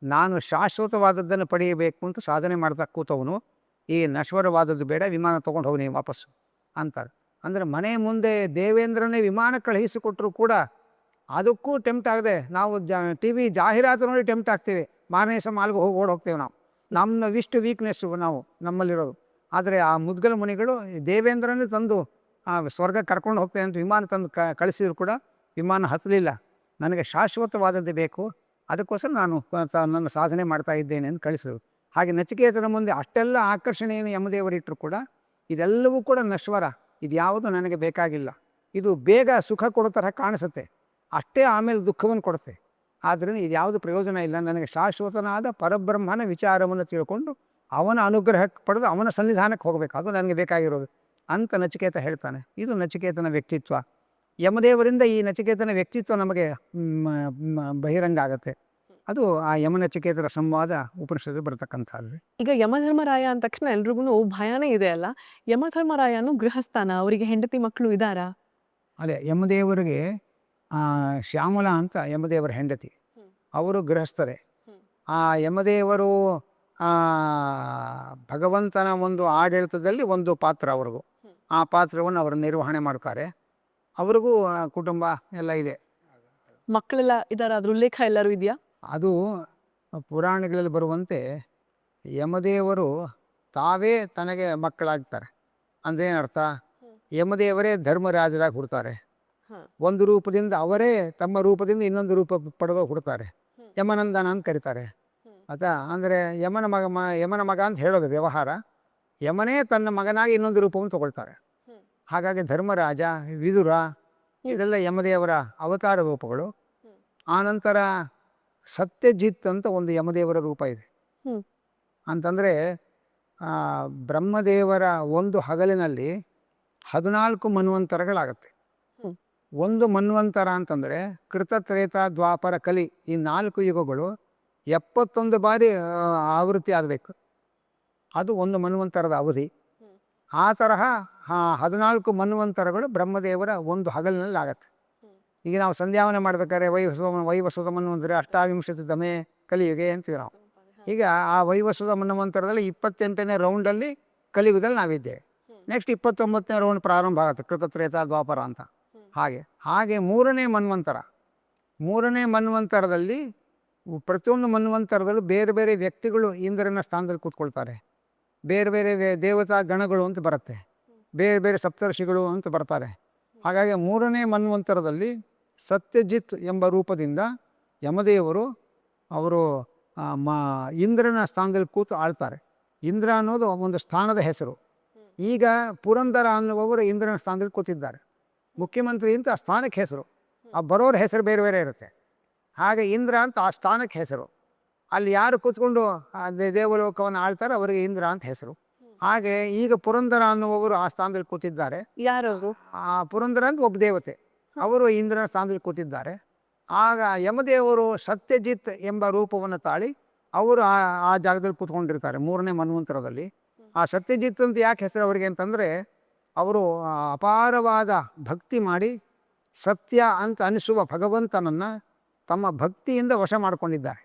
ನಾನು ಶಾಶ್ವತವಾದದ್ದನ್ನು ಪಡೆಯಬೇಕು ಅಂತ ಸಾಧನೆ ಮಾಡ್ತಾ ಕೂತವನು, ಈ ನಶ್ವರವಾದದ್ದು ಬೇಡ, ವಿಮಾನ ತೊಗೊಂಡು ಹೋಗಿ ನೀವು ವಾಪಸ್ಸು ಅಂತಾರೆ. ಅಂದರೆ ಮನೆ ಮುಂದೆ ದೇವೇಂದ್ರನೇ ವಿಮಾನ ಕಳುಹಿಸಿಕೊಟ್ಟರು ಕೂಡ ಅದಕ್ಕೂ ಟೆಂಪ್ಟ್ ಆಗದೆ ನಾವು TV ಜಾಹೀರಾತು ನೋಡಿ ಟೆಂಪ್ಟ್ ಆಗ್ತೀವಿ. ಮಾರನೇ ಮಾಲ್ಗೆ ಓಡಿ ಹೋಗ್ತೇವೆ ನಾವು. ಇಷ್ಟು ವೀಕ್ನೆಸ್ಸು ನಮ್ಮಲ್ಲಿರೋದು. ಆದರೆ ಆ ಮುದ್ಗಲ ಮುನಿಗಳು ದೇವೇಂದ್ರನೇ ತಂದು ಆ ಸ್ವರ್ಗ ಕರ್ಕೊಂಡು ಹೋಗ್ತೇವೆ ಅಂತ ವಿಮಾನ ತಂದು ಕಳಿಸಿದ್ರು ಕೂಡ ವಿಮಾನ ಹತ್ತಲಿಲ್ಲ. ನನಗೆ ಶಾಶ್ವತವಾದದ್ದು ಬೇಕು, ಅದಕ್ಕೋಸ್ಕರ ನಾನು ನನ್ನ ಸಾಧನೆ ಮಾಡ್ತಾ ಇದ್ದೇನೆ ಅಂತ ಕಳಿಸಿದ್ರು. ಹಾಗೆ ನಚಿಕೇತನ ಮುಂದೆ ಅಷ್ಟೆಲ್ಲ ಆಕರ್ಷಣೆಯನ್ನು ಯಮದೇವರಿಟ್ಟರು ಕೂಡ ಇದೆಲ್ಲವೂ ಕೂಡ ನಶ್ವರ, ಇದು ಯಾವುದು ನನಗೆ ಬೇಕಾಗಿಲ್ಲ, ಇದು ಬೇಗ ಸುಖ ಕೊಡೋ ಥರ ಕಾಣಿಸುತ್ತೆ, ಅಷ್ಟೇ ಆಮೇಲೆ ದುಃಖವನ್ನು ಕೊಡುತ್ತೆ, ಆದ್ದರಿಂದ ಇದು ಯಾವುದು ಪ್ರಯೋಜನ ಇಲ್ಲ, ನನಗೆ ಶಾಶ್ವತನಾದ ಪರಬ್ರಹ್ಮನ ವಿಚಾರವನ್ನು ತಿಳ್ಕೊಂಡು ಅವನ ಅನುಗ್ರಹಕ್ಕೆ ಪಡೆದು ಅವನ ಸನ್ನಿಧಾನಕ್ಕೆ ಹೋಗಬೇಕು, ಅದು ನನಗೆ ಬೇಕಾಗಿರೋದು ಅಂತ ನಚಿಕೇತ ಹೇಳ್ತಾನೆ. ಇದು ನಚಿಕೇತನ ವ್ಯಕ್ತಿತ್ವ. ಯಮದೇವರಿಂದ ಈ ನಚಿಕೇತನ ವ್ಯಕ್ತಿತ್ವ ನಮಗೆ ಬಹಿರಂಗ ಆಗುತ್ತೆ. ಅದು ಆ ಯಮನಚಿಕೇತರ ಸಂವಾದ ಉಪನಿಷತ್ತು ಬರತಕ್ಕಂಥದ್ದು. ಈಗ ಯಮಧರ್ಮರಾಯ ಅಂದ ತಕ್ಷಣ ಎಲ್ರಿಗೂ ಭಯನೇ ಇದೆ ಅಲ್ಲ, ಯಮಧರ್ಮರಾಯನು ಗೃಹಸ್ಥಾನ, ಅವರಿಗೆ ಹೆಂಡತಿ ಮಕ್ಕಳು ಇದ್ದಾರಾ? ಅದೇ ಯಮದೇವರಿಗೆ ಶ್ಯಾಮಲ ಅಂತ ಯಮದೇವರ ಹೆಂಡತಿ, ಅವರು ಗೃಹಸ್ಥರೇ. ಆ ಯಮದೇವರು ಭಗವಂತನ ಒಂದು ಆಡಳಿತದಲ್ಲಿ ಒಂದು ಪಾತ್ರ ಅವ್ರಿಗೂ, ಆ ಪಾತ್ರವನ್ನು ಅವರು ನಿರ್ವಹಣೆ ಮಾಡ್ತಾರೆ. ಅವ್ರಿಗೂ ಕುಟುಂಬ ಎಲ್ಲ ಇದೆ. ಮಕ್ಕಳೆಲ್ಲ ಇದಾರ? ಅದ್ರ ಉಲ್ಲೇಖ ಎಲ್ಲರೂ ಇದೆಯಾ? ಅದು ಪುರಾಣಗಳಲ್ಲಿ ಬರುವಂತೆ ಯಮದೇವರು ತಾವೇ ತನಗೆ ಮಕ್ಕಳಾಗ್ತಾರೆ. ಅಂದ್ರೇನರ್ಥ, ಯಮದೇವರೇ ಧರ್ಮರಾಜರಾಗಿ ಹುಡ್ತಾರೆ. ಒಂದು ರೂಪದಿಂದ ಅವರೇ ತಮ್ಮ ರೂಪದಿಂದ ಇನ್ನೊಂದು ರೂಪ ಪಡೆದು ಹುಡ್ತಾರೆ. ಯಮನಂದನ ಅಂತ ಕರೀತಾರೆ. ಆಯ್ತಾ? ಅಂದರೆ ಯಮನ ಮಗ ಅಂತ ಹೇಳೋದು ವ್ಯವಹಾರ. ಯಮನೇ ತನ್ನ ಮಗನಾಗಿ ಇನ್ನೊಂದು ರೂಪವನ್ನು ತಗೊಳ್ತಾರೆ. ಹಾಗಾಗಿ ಧರ್ಮರಾಜ, ವಿದುರ ಇದೆಲ್ಲ ಯಮದೇವರ ಅವತಾರ ರೂಪಗಳು. ಆನಂತರ ಸತ್ಯಜಿತ್ ಅಂತ ಒಂದು ಯಮದೇವರ ರೂಪ ಇದೆ. ಅಂತಂದರೆ ಬ್ರಹ್ಮದೇವರ ಒಂದು ಹಗಲಿನಲ್ಲಿ 14 ಮನ್ವಂತರಗಳಾಗತ್ತೆ. ಒಂದು ಮನ್ವಂತರ ಅಂತಂದರೆ ಕೃತತ್ರೇತ ದ್ವಾಪರ ಕಲಿ, ಈ 4 ಯುಗಗಳು 71 ಬಾರಿ ಆವೃತ್ತಿ ಆಗಬೇಕು. ಅದು ಒಂದು ಮನ್ವಂತರದ ಅವಧಿ. ಆ ತರಹ 14 ಮನ್ವಂತರಗಳು ಬ್ರಹ್ಮದೇವರ ಒಂದು ಹಗಲಿನಲ್ಲಿ ಆಗತ್ತೆ. ಈಗ ನಾವು ಸಂಧ್ಯಾವನೆ ಮಾಡ್ಬೇಕಾದ್ರೆ ವೈವಸ್ವತ ಮನ್ವಂತರ ಅಷ್ಟಾವಿಂಶತಿ ದಮೆ ಕಲಿಯುಗೆ ಅಂತೀವಿ ನಾವು. ಈಗ ಆ ವೈವಸ್ವತ ಮನ್ವಂತರದಲ್ಲಿ 28ನೇ ರೌಂಡಲ್ಲಿ ಕಲಿಯುಗದಲ್ಲಿ ನಾವಿದ್ದೇವೆ. ನೆಕ್ಸ್ಟ್ 29ನೇ ರೌಂಡ್ ಪ್ರಾರಂಭ ಆಗುತ್ತೆ, ಕೃತತ್ರೇತ ದ್ವಾಪರ ಅಂತ. ಹಾಗೆ ಮೂರನೇ ಮನ್ವಂತರದಲ್ಲಿ ಪ್ರತಿಯೊಂದು ಮನ್ವಂತರದಲ್ಲೂ ಬೇರೆ ಬೇರೆ ವ್ಯಕ್ತಿಗಳು ಇಂದ್ರನ ಸ್ಥಾನದಲ್ಲಿ ಕೂತ್ಕೊಳ್ತಾರೆ. ಬೇರೆ ಬೇರೆ ದೇವತಾ ಗಣಗಳು ಅಂತ ಬರುತ್ತೆ, ಬೇರೆ ಬೇರೆ ಸಪ್ತರ್ಷಿಗಳು ಅಂತ ಬರ್ತಾರೆ. ಹಾಗಾಗಿ ಮೂರನೇ ಮನ್ವಂತರದಲ್ಲಿ ಸತ್ಯಜಿತ್ ಎಂಬ ರೂಪದಿಂದ ಯಮದೇವರು ಅವರು ಇಂದ್ರನ ಸ್ಥಾನದಲ್ಲಿ ಕೂತು ಆಳ್ತಾರೆ. ಇಂದ್ರ ಅನ್ನೋದು ಒಂದು ಸ್ಥಾನದ ಹೆಸರು. ಈಗ ಪುರಂದರ ಅನ್ನುವವರು ಇಂದ್ರನ ಸ್ಥಾನದಲ್ಲಿ ಕೂತಿದ್ದಾರೆ. ಮುಖ್ಯಮಂತ್ರಿ ಅಂತ ಆ ಸ್ಥಾನಕ್ಕೆ ಹೆಸರು, ಆ ಬರೋರ ಹೆಸರು ಬೇರೆ ಬೇರೆ ಇರುತ್ತೆ. ಹಾಗೆ ಇಂದ್ರ ಅಂತ ಆ ಸ್ಥಾನಕ್ಕೆ ಹೆಸರು. ಅಲ್ಲಿ ಯಾರು ಕೂತ್ಕೊಂಡು ದೇವಲೋಕವನ್ನು ಆಳ್ತಾರೆ ಅವರಿಗೆ ಇಂದ್ರ ಅಂತ ಹೆಸರು. ಹಾಗೆ ಈಗ ಪುರಂದರ ಅನ್ನುವವರು ಆ ಸ್ಥಾನದಲ್ಲಿ ಕೂತಿದ್ದಾರೆ. ಯಾರವರು? ಆ ಪುರಂದರ ಅಂತ ಒಬ್ಬ ದೇವತೆ, ಅವರು ಇಂದ್ರನ ಸ್ಥಾನದಲ್ಲಿ ಕೂತಿದ್ದಾರೆ. ಆಗ ಯಮದೇವರು ಸತ್ಯಜಿತ್ ಎಂಬ ರೂಪವನ್ನು ತಾಳಿ ಅವರು ಆ ಜಾಗದಲ್ಲಿ ಕೂತ್ಕೊಂಡಿರ್ತಾರೆ ಮೂರನೇ ಮನ್ವಂತರದಲ್ಲಿ. ಆ ಸತ್ಯಜಿತ್ ಅಂತ ಯಾಕೆ ಹೆಸರು ಅವರಿಗೆ ಅಂತಂದರೆ, ಅವರು ಅಪಾರವಾದ ಭಕ್ತಿ ಮಾಡಿ ಸತ್ಯ ಅಂತ ಅನಿಸುವ ಭಗವಂತನನ್ನು ತಮ್ಮ ಭಕ್ತಿಯಿಂದ ವಶ ಮಾಡಿಕೊಂಡಿದ್ದಾರೆ.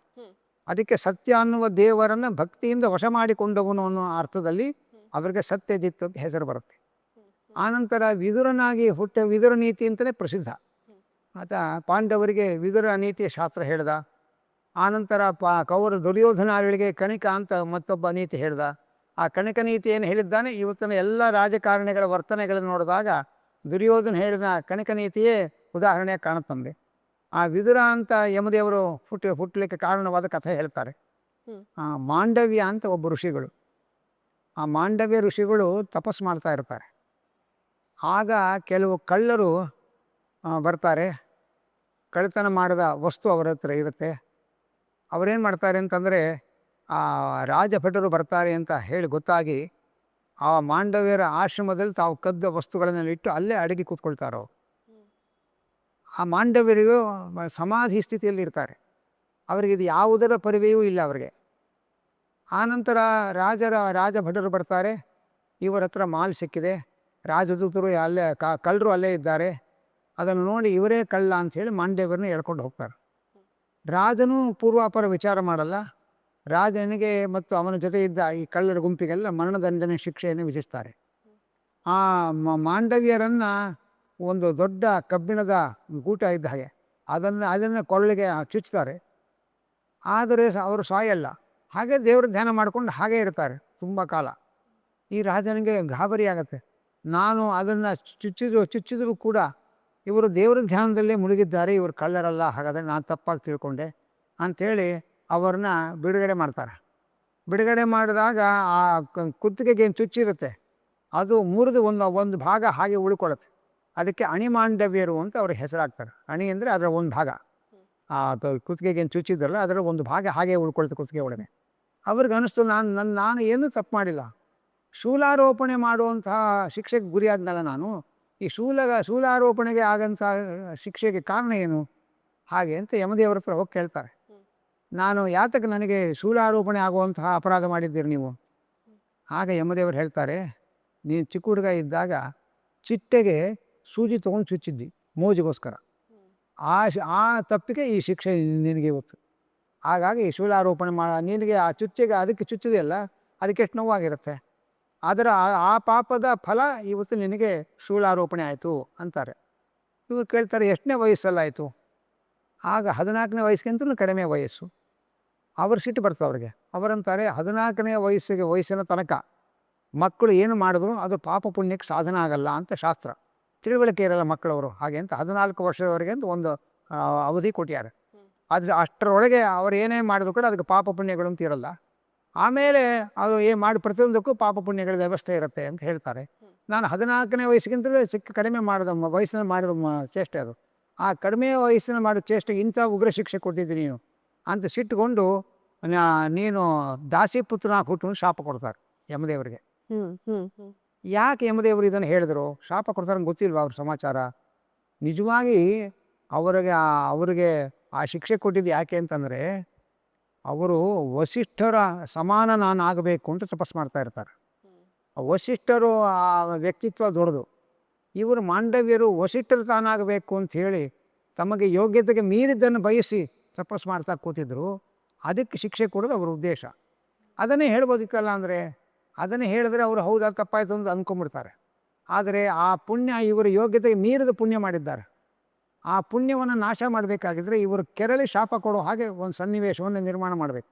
ಅದಕ್ಕೆ ಸತ್ಯ ಅನ್ನುವ ದೇವರನ್ನು ಭಕ್ತಿಯಿಂದ ವಶ ಮಾಡಿಕೊಂಡವನು ಅನ್ನೋ ಅರ್ಥದಲ್ಲಿ ಅವರಿಗೆ ಸತ್ಯಜಿತ್ ಅಂತ ಹೆಸರು ಬರುತ್ತೆ. ಆನಂತರ ವಿದುರನಾಗಿ ವಿದುರ ನೀತಿ ಅಂತಲೇ ಪ್ರಸಿದ್ಧ. ಆತ ಪಾಂಡವರಿಗೆ ವಿದುರ ನೀತಿಯ ಶಾಸ್ತ್ರ ಹೇಳ್ದ. ಆನಂತರ ದುರ್ಯೋಧನಾಳಿಗೆ ಕಣಿಕ ಅಂತ ಮತ್ತೊಬ್ಬ ನೀತಿ ಹೇಳ್ದ. ಆ ಕಣಿಕ ನೀತಿ ಏನು ಹೇಳಿದ್ದಾನೆ, ಇವತ್ತಿನ ಎಲ್ಲ ರಾಜಕಾರಣಿಗಳ ವರ್ತನೆಗಳನ್ನು ನೋಡಿದಾಗ ದುರ್ಯೋಧನ ಹೇಳಿದ ಕಣಿಕ ನೀತಿಯೇ ಉದಾಹರಣೆ ಕಾಣುತ್ತಂದೆ. ಆ ವಿದುರ ಅಂತ ಯಮದೇವರು ಹುಟ್ಟಲಿಕ್ಕೆ ಕಾರಣವಾದ ಕಥೆ ಹೇಳ್ತಾರೆ. ಮಾಂಡವ್ಯ ಅಂತ ಒಬ್ಬ ಋಷಿಗಳು, ಆ ಮಾಂಡವ್ಯ ಋಷಿಗಳು ತಪಸ್ಸು ಮಾಡ್ತಾ ಇರ್ತಾರೆ. ಆಗ ಕೆಲವು ಕಳ್ಳರು ಬರ್ತಾರೆ, ಕಳ್ಳತನ ಮಾಡಿದ ವಸ್ತು ಅವರ ಹತ್ರ ಇರುತ್ತೆ. ಅವರೇನು ಮಾಡ್ತಾರೆ ಅಂತಂದರೆ, ಆ ರಾಜಭಟರು ಬರ್ತಾರೆ ಅಂತ ಹೇಳಿ ಗೊತ್ತಾಗಿ ಆ ಮಾಂಡವ್ಯರ ಆಶ್ರಮದಲ್ಲಿ ತಾವು ಕದ್ದ ವಸ್ತುಗಳನ್ನು ಇಟ್ಟು ಅಲ್ಲೇ ಅಡಗಿ ಕೂತ್ಕೊಳ್ತಾರೋ. ಆ ಮಾಂಡವ್ಯರಿಗೂ ಸಮಾಧಿ ಸ್ಥಿತಿಯಲ್ಲಿ ಇರ್ತಾರೆ. ಅವರಿಗೆ ಇದು ಯಾವುದರ ಪರಿವೆಯೂ ಇಲ್ಲ ಅವರಿಗೆ. ಆನಂತರ ರಾಜಭಟರು ಬರ್ತಾರೆ, ಇವರ ಹತ್ರ ಮಾಲ್ ಸಿಕ್ಕಿದೆ, ರಾಜದೂತರು ಅಲ್ಲೇ ಕಳ್ಳರು ಅಲ್ಲೇ ಇದ್ದಾರೆ, ಅದನ್ನು ನೋಡಿ ಇವರೇ ಕಳ್ಳ ಅಂಥೇಳಿ ಮಾಂಡವ್ಯರನ್ನ ಎಳ್ಕೊಂಡು ಹೋಗ್ತಾರೆ. ರಾಜನೂ ಪೂರ್ವಾಪರ ವಿಚಾರ ಮಾಡಲ್ಲ. ರಾಜನಿಗೆ ಮತ್ತು ಅವನ ಜೊತೆ ಇದ್ದ ಈ ಕಳ್ಳರ ಗುಂಪಿಗೆಲ್ಲ ಮರಣದಂಡನೆ ಶಿಕ್ಷೆಯನ್ನು ವಿಧಿಸ್ತಾರೆ. ಆ ಮಾಂಡವ್ಯರನ್ನು ಒಂದು ದೊಡ್ಡ ಕಬ್ಬಿಣದ ಗೂಟ ಇದ್ದ ಹಾಗೆ ಅದನ್ನು ಕೊರಳಿಗೆ ಚುಚ್ತಾರೆ. ಆದರೆ ಅವರು ಸಾಯಲ್ಲ. ಹಾಗೆ ದೇವ್ರ ಧ್ಯಾನ ಮಾಡ್ಕೊಂಡು ಹಾಗೇ ಇರ್ತಾರೆ ತುಂಬ ಕಾಲ. ಈ ರಾಜನಿಗೆ ಗಾಬರಿ ಆಗುತ್ತೆ, ನಾನು ಅದನ್ನು ಚುಚ್ಚಿದ್ರು ಕೂಡ ಇವರು ದೇವರ ಧ್ಯಾನದಲ್ಲೇ ಮುಳುಗಿದ್ದಾರೆ, ಇವರು ಕಳ್ಳರಲ್ಲ, ಹಾಗಾದರೆ ನಾನು ತಪ್ಪಾಗಿ ತಿಳ್ಕೊಂಡೆ, ಅಂಥೇಳಿ ಅವ್ರನ್ನ ಬಿಡುಗಡೆ ಮಾಡ್ತಾರೆ. ಬಿಡುಗಡೆ ಮಾಡಿದಾಗ ಆ ಕುತ್ತಿಗೆಗೆ ಏನು ಚುಚ್ಚಿರುತ್ತೆ ಅದು ಮುರಿದು ಒಂದು ಭಾಗ ಹಾಗೆ ಉಳ್ಕೊಳ್ಳುತ್ತೆ. ಅದಕ್ಕೆ ಅಣಿಮಾಂಡವ್ಯರು ಅಂತ ಅವ್ರಿಗೆ ಹೆಸರಾಗ್ತಾರೆ. ಅಣಿ ಅಂದರೆ ಅದರ ಒಂದು ಭಾಗ, ಆ ಕುತ್ತಿಗೆಗೆ ಏನು ಚುಚ್ಚಿದ್ರಲ್ಲ ಅದರ ಒಂದು ಭಾಗ ಹಾಗೆ ಉಳ್ಕೊಳ್ತೆ ಕುತ್ತಿಗೆ ಒಳಗೆ. ಅವ್ರಿಗೆ ಅನ್ನಿಸ್ತು ನಾನು ಏನೂ ತಪ್ಪು ಮಾಡಿಲ್ಲ, ಶೂಲಾರೋಪಣೆ ಮಾಡುವಂತಹ ಶಿಕ್ಷೆಗೆ ಗುರಿಯಾದ್ನಲ್ಲ ನಾನು, ಈ ಶೂಲಾರೋಪಣೆಗೆ ಆಗಂಥ ಶಿಕ್ಷೆಗೆ ಕಾರಣ ಏನು ಹಾಗೆ ಅಂತ ಯಮದೇವರ ಹತ್ರ ಹೋಗಿ ಕೇಳ್ತಾರೆ. ನಾನು ಯಾತಕ್ಕೆ ನನಗೆ ಶೂಲಾರೋಪಣೆ ಆಗುವಂತಹ ಅಪರಾಧ ಮಾಡಿದ್ದೀರಿ ನೀವು? ಆಗ ಯಮದೇವರು ಹೇಳ್ತಾರೆ, ನೀನು ಚಿಕ್ಕ ಹುಡುಗ ಇದ್ದಾಗ ಚಿಟ್ಟೆಗೆ ಸೂಜಿ ತೊಗೊಂಡು ಚುಚ್ಚಿದ್ದಿ ಮೋಜಿಗೋಸ್ಕರ, ಆ ತಪ್ಪಿಗೆ ಈ ಶಿಕ್ಷೆ ನಿನಗೆ ಇವತ್ತು. ಹಾಗಾಗಿ ಶೂಲಾರೋಪಣೆ ನಿನಗೆ ಆ ಚುಚ್ಚಿಗೆ ಅದಕ್ಕೆ ಚುಚ್ಚಿದೆಯಲ್ಲ ಅದಕ್ಕೆ ಎಷ್ಟು ನೋವಾಗಿರುತ್ತೆ, ಅದರ ಆ ಪಾಪದ ಫಲ ಇವತ್ತು ನಿನಗೆ ಶೂಲಾರೋಪಣೆ ಆಯಿತು ಅಂತಾರೆ. ಇವ್ರು ಕೇಳ್ತಾರೆ, ಎಷ್ಟನೇ ವಯಸ್ಸಲ್ಲಾಯಿತು? ಆಗ 14ನೇ ವಯಸ್ಸಿಗಿಂತಲೂ ಕಡಿಮೆ ವಯಸ್ಸು. ಅವ್ರ ಸಿಟ್ಟು ಬರ್ತದೆ ಅವ್ರಿಗೆ. ಅವರಂತಾರೆ, 14ನೇ ವಯಸ್ಸಿನ ತನಕ ಮಕ್ಕಳು ಏನು ಮಾಡಿದ್ರು ಅದು ಪಾಪ ಪುಣ್ಯಕ್ಕೆ ಸಾಧನ ಆಗಲ್ಲ ಅಂತ ಶಾಸ್ತ್ರ. ತಿಳುವಳಿಕೆ ಇರಲ್ಲ ಮಕ್ಕಳವರು. ಹಾಗೆ ಅಂತ 14 ವರ್ಷದವರೆಗೆ ಅಂತ ಒಂದು ಅವಧಿ ಕೊಟ್ಟಿದ್ದಾರೆ. ಆದರೆ ಅಷ್ಟರೊಳಗೆ ಅವ್ರು ಏನೇ ಮಾಡಿದ್ರು ಕೂಡ ಅದಕ್ಕೆ ಪಾಪ ಪುಣ್ಯಗಳು ಅಂತ ಇರಲ್ಲ. ಆಮೇಲೆ ಅದು ಮಾಡಿ ಪ್ರತಿಯೊಂದಕ್ಕೂ ಪಾಪ ಪುಣ್ಯಗಳ ವ್ಯವಸ್ಥೆ ಇರುತ್ತೆ ಅಂತ ಹೇಳ್ತಾರೆ. ನಾನು 14ನೇ ವಯಸ್ಸಿಗಿಂತಲೂ ಕಡಿಮೆ ವಯಸ್ಸಿನ ಮಾಡಿದ ಚೇಷ್ಟೆ ಅದು. ಆ ಕಡಿಮೆ ವಯಸ್ಸಿನ ಮಾಡಿದ ಚೇಷ್ಟೆಗೆ ಇಂಥ ಉಗ್ರ ಶಿಕ್ಷೆ ಕೊಟ್ಟಿದ್ದೀನಿ ನೀನು ಅಂತ ಸಿಟ್ಟುಕೊಂಡು ನೀನು ದಾಸಿಪುತ್ರನ ಹುಟ್ಟು ಶಾಪ ಕೊಡ್ತಾರೆ ಯಮದೇವರಿಗೆ. ಯಾಕೆ ಯಮದೇವರು ಇದನ್ನು ಹೇಳಿದ್ರು, ಶಾಪ ಕೊಡ್ತಾರೆ ಅಂತ ಗೊತ್ತಿಲ್ವ ಅವ್ರ ಸಮಾಚಾರ? ನಿಜವಾಗಿ ಅವರಿಗೆ ಆ ಶಿಕ್ಷೆ ಕೊಟ್ಟಿದ್ದು ಯಾಕೆ ಅಂತಂದರೆ, ಅವರು ವಸಿಷ್ಠರ ಸಮಾನ ನಾನು ಆಗಬೇಕು ಅಂತ ತಪಸ್ಸು ಮಾಡ್ತಾ ಇರ್ತಾರೆ. ವಸಿಷ್ಠರು ಆ ವ್ಯಕ್ತಿತ್ವ ದೊಡ್ಡದು. ಇವರು ಮಾಂಡವ್ಯರು ವಸಿಷ್ಠರು ತಾನಾಗಬೇಕು ಅಂತ ಹೇಳಿ ತಮಗೆ ಯೋಗ್ಯತೆಗೆ ಮೀರಿದ್ದನ್ನು ಬಯಸಿ ತಪಸ್ಸು ಮಾಡ್ತಾ ಕೂತಿದ್ರು. ಅದಕ್ಕೆ ಶಿಕ್ಷೆ ಕೊಡೋದು ಅವರ ಉದ್ದೇಶ. ಅದನ್ನೇ ಹೇಳ್ಬೋದಿತ್ತಲ್ಲ, ಅಂದರೆ ಅದನ್ನೇ ಹೇಳಿದ್ರೆ ಅವರು ಹೌದಾ ತಪ್ಪಾಯಿತು ಅಂತ ಅಂದ್ಕೊಂಡ್ಬಿಡ್ತಾರೆ. ಆದರೆ ಆ ಪುಣ್ಯ ಇವರ ಯೋಗ್ಯತೆಗೆ ಮೀರಿದ ಪುಣ್ಯ ಮಾಡಿದ್ದಾರೆ. ಆ ಪುಣ್ಯವನ್ನು ನಾಶ ಮಾಡಬೇಕಾಗಿದ್ದರೆ ಇವರು ಕೆರಳಿ ಶಾಪ ಕೊಡೋ ಹಾಗೆ ಒಂದು ಸನ್ನಿವೇಶವನ್ನು ನಿರ್ಮಾಣ ಮಾಡಬೇಕು.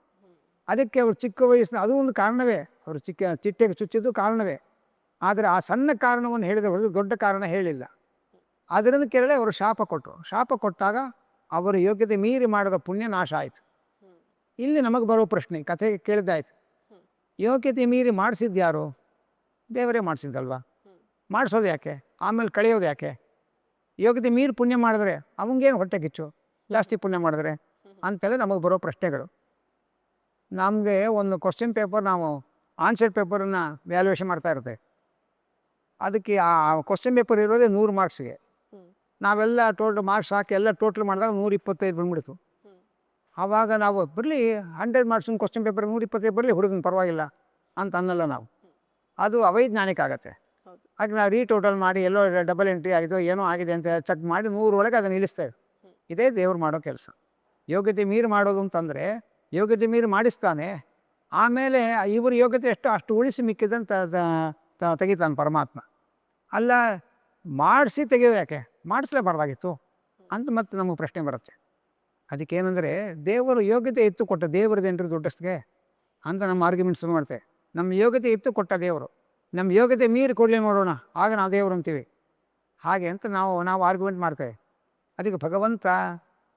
ಅದಕ್ಕೆ ಅವರು ಚಿಕ್ಕ ವಯಸ್ಸಿನ ಅದು ಒಂದು ಕಾರಣವೇ, ಅವರು ಚಿಟ್ಟೆಗೆ ಚುಚ್ಚಿದ್ದು ಕಾರಣವೇ. ಆದರೆ ಆ ಸಣ್ಣ ಕಾರಣವನ್ನು ಹೇಳಿದ ಹೊರತು ದೊಡ್ಡ ಕಾರಣ ಹೇಳಿಲ್ಲ. ಅದರಿಂದ ಕೆರಳಿ ಅವರು ಶಾಪ ಕೊಟ್ಟರು. ಶಾಪ ಕೊಟ್ಟಾಗ ಅವರ ಯೋಗ್ಯತೆ ಮೀರಿ ಮಾಡಿದ ಪುಣ್ಯ ನಾಶ ಆಯಿತು. ಇಲ್ಲಿ ನಮಗೆ ಬರೋ ಪ್ರಶ್ನೆ, ಕಥೆ ಕೇಳಿದ್ದಾಯ್ತು, ಯೋಗ್ಯತೆ ಮೀರಿ ಮಾಡಿಸಿದ್ದು ಯಾರು? ದೇವರೇ ಮಾಡಿಸಿದ್ದಲ್ವ? ಮಾಡಿಸೋದು ಯಾಕೆ? ಆಮೇಲೆ ಕಳೆಯೋದು ಯಾಕೆ? ಯೋಗ್ಯತೆ ಮೀರಿ ಪುಣ್ಯ ಮಾಡಿದ್ರೆ ಅವಂಗೇನು ಹೊಟ್ಟೆ ಕಿಚ್ಚು, ಜಾಸ್ತಿ ಪುಣ್ಯ ಮಾಡಿದ್ರೆ ಅಂತೆಲ್ಲ ನಮಗೆ ಬರೋ ಪ್ರಶ್ನೆಗಳು. ನಮಗೆ ಒಂದು ಕ್ವಶನ್ ಪೇಪರ್, ನಾವು ಆನ್ಸರ್ ಪೇಪರನ್ನು ವ್ಯಾಲ್ಯೂಯೇಷನ್ ಮಾಡ್ತಾ ಇರುತ್ತೆ. ಅದಕ್ಕೆ ಆ ಕ್ವಶನ್ ಪೇಪರ್ ಇರೋದೇ 100 ಮಾರ್ಕ್ಸಿಗೆ. ನಾವೆಲ್ಲ ಟೋಟಲ್ ಮಾರ್ಕ್ಸ್ ಹಾಕಿ ಎಲ್ಲ ಟೋಟಲ್ ಮಾಡಿದಾಗ 125 ಬಂದ್ಬಿಡ್ತು. ಆವಾಗ ನಾವು ಬರಲಿ 100 ಮಾರ್ಕ್ಸಿನ ಕ್ವಶನ್ ಪೇಪರ್ 125 ಬರಲಿ ಹುಡುಗನ ಪರವಾಗಿಲ್ಲ ಅಂತ ಅನ್ನಲ್ಲ ನಾವು. ಅದು ಅವೈಜ್ಞಾನಿಕ ಆಗುತ್ತೆ. ಹಾಗೆ ನಾವು ಟೋಟಲ್ ಮಾಡಿ ಎಲ್ಲೋ ಡಬಲ್ ಎಂಟ್ರಿ ಆಗಿದೆ ಏನೋ ಆಗಿದೆ ಅಂತ ಚೆಕ್ ಮಾಡಿ 100 ಒಳಗೆ ಅದನ್ನು ನಿಲ್ಲಿಸ್ತೇವೆ. ಇದೇ ದೇವ್ರು ಮಾಡೋ ಕೆಲಸ. ಯೋಗ್ಯತೆ ಮೀರಿ ಮಾಡೋದು ಅಂತಂದರೆ ಯೋಗ್ಯತೆ ಮೀರಿ ಮಾಡಿಸ್ತಾನೆ, ಆಮೇಲೆ ಇವರು ಯೋಗ್ಯತೆ ಅಷ್ಟು ಉಳಿಸಿ ಮಿಕ್ಕಿದಂತ ತೆಗಿತಾನೆ ಪರಮಾತ್ಮ. ಅಲ್ಲ, ಮಾಡಿಸಿ ತೆಗೆಯೋದು ಯಾಕೆ? ಮಾಡಿಸ್ಲೇಬಾರ್ದಾಗಿತ್ತು ಅಂತ ಮತ್ತೆ ನಮಗೆ ಪ್ರಶ್ನೆ ಬರುತ್ತೆ. ಅದಕ್ಕೇನೆಂದರೆ, ದೇವರು ಯೋಗ್ಯತೆ ಎತ್ತು ಕೊಟ್ಟ, ದೇವರದೇನ್ರಿ ದೊಡ್ಡಸ್ಗೆ ಅಂತ ನಮ್ಮ ಆರ್ಗ್ಯುಮೆಂಟ್ ಶುರು ಮಾಡ್ತೇವೆ. ನಮ್ಮ ಯೋಗ್ಯತೆ ಎತ್ತು ಕೊಟ್ಟ ದೇವರು, ನಮ್ಮ ಯೋಗ್ಯತೆ ಮೀರಿ ಕೊಡಲಿ ನೋಡೋಣ ಆಗ ನಾವು ದೇವರು ಅಂತೀವಿ. ಹಾಗೆ ಅಂತ ನಾವು ಆರ್ಗ್ಯುಮೆಂಟ್ ಮಾಡ್ತೇವೆ. ಅದಕ್ಕೆ ಭಗವಂತ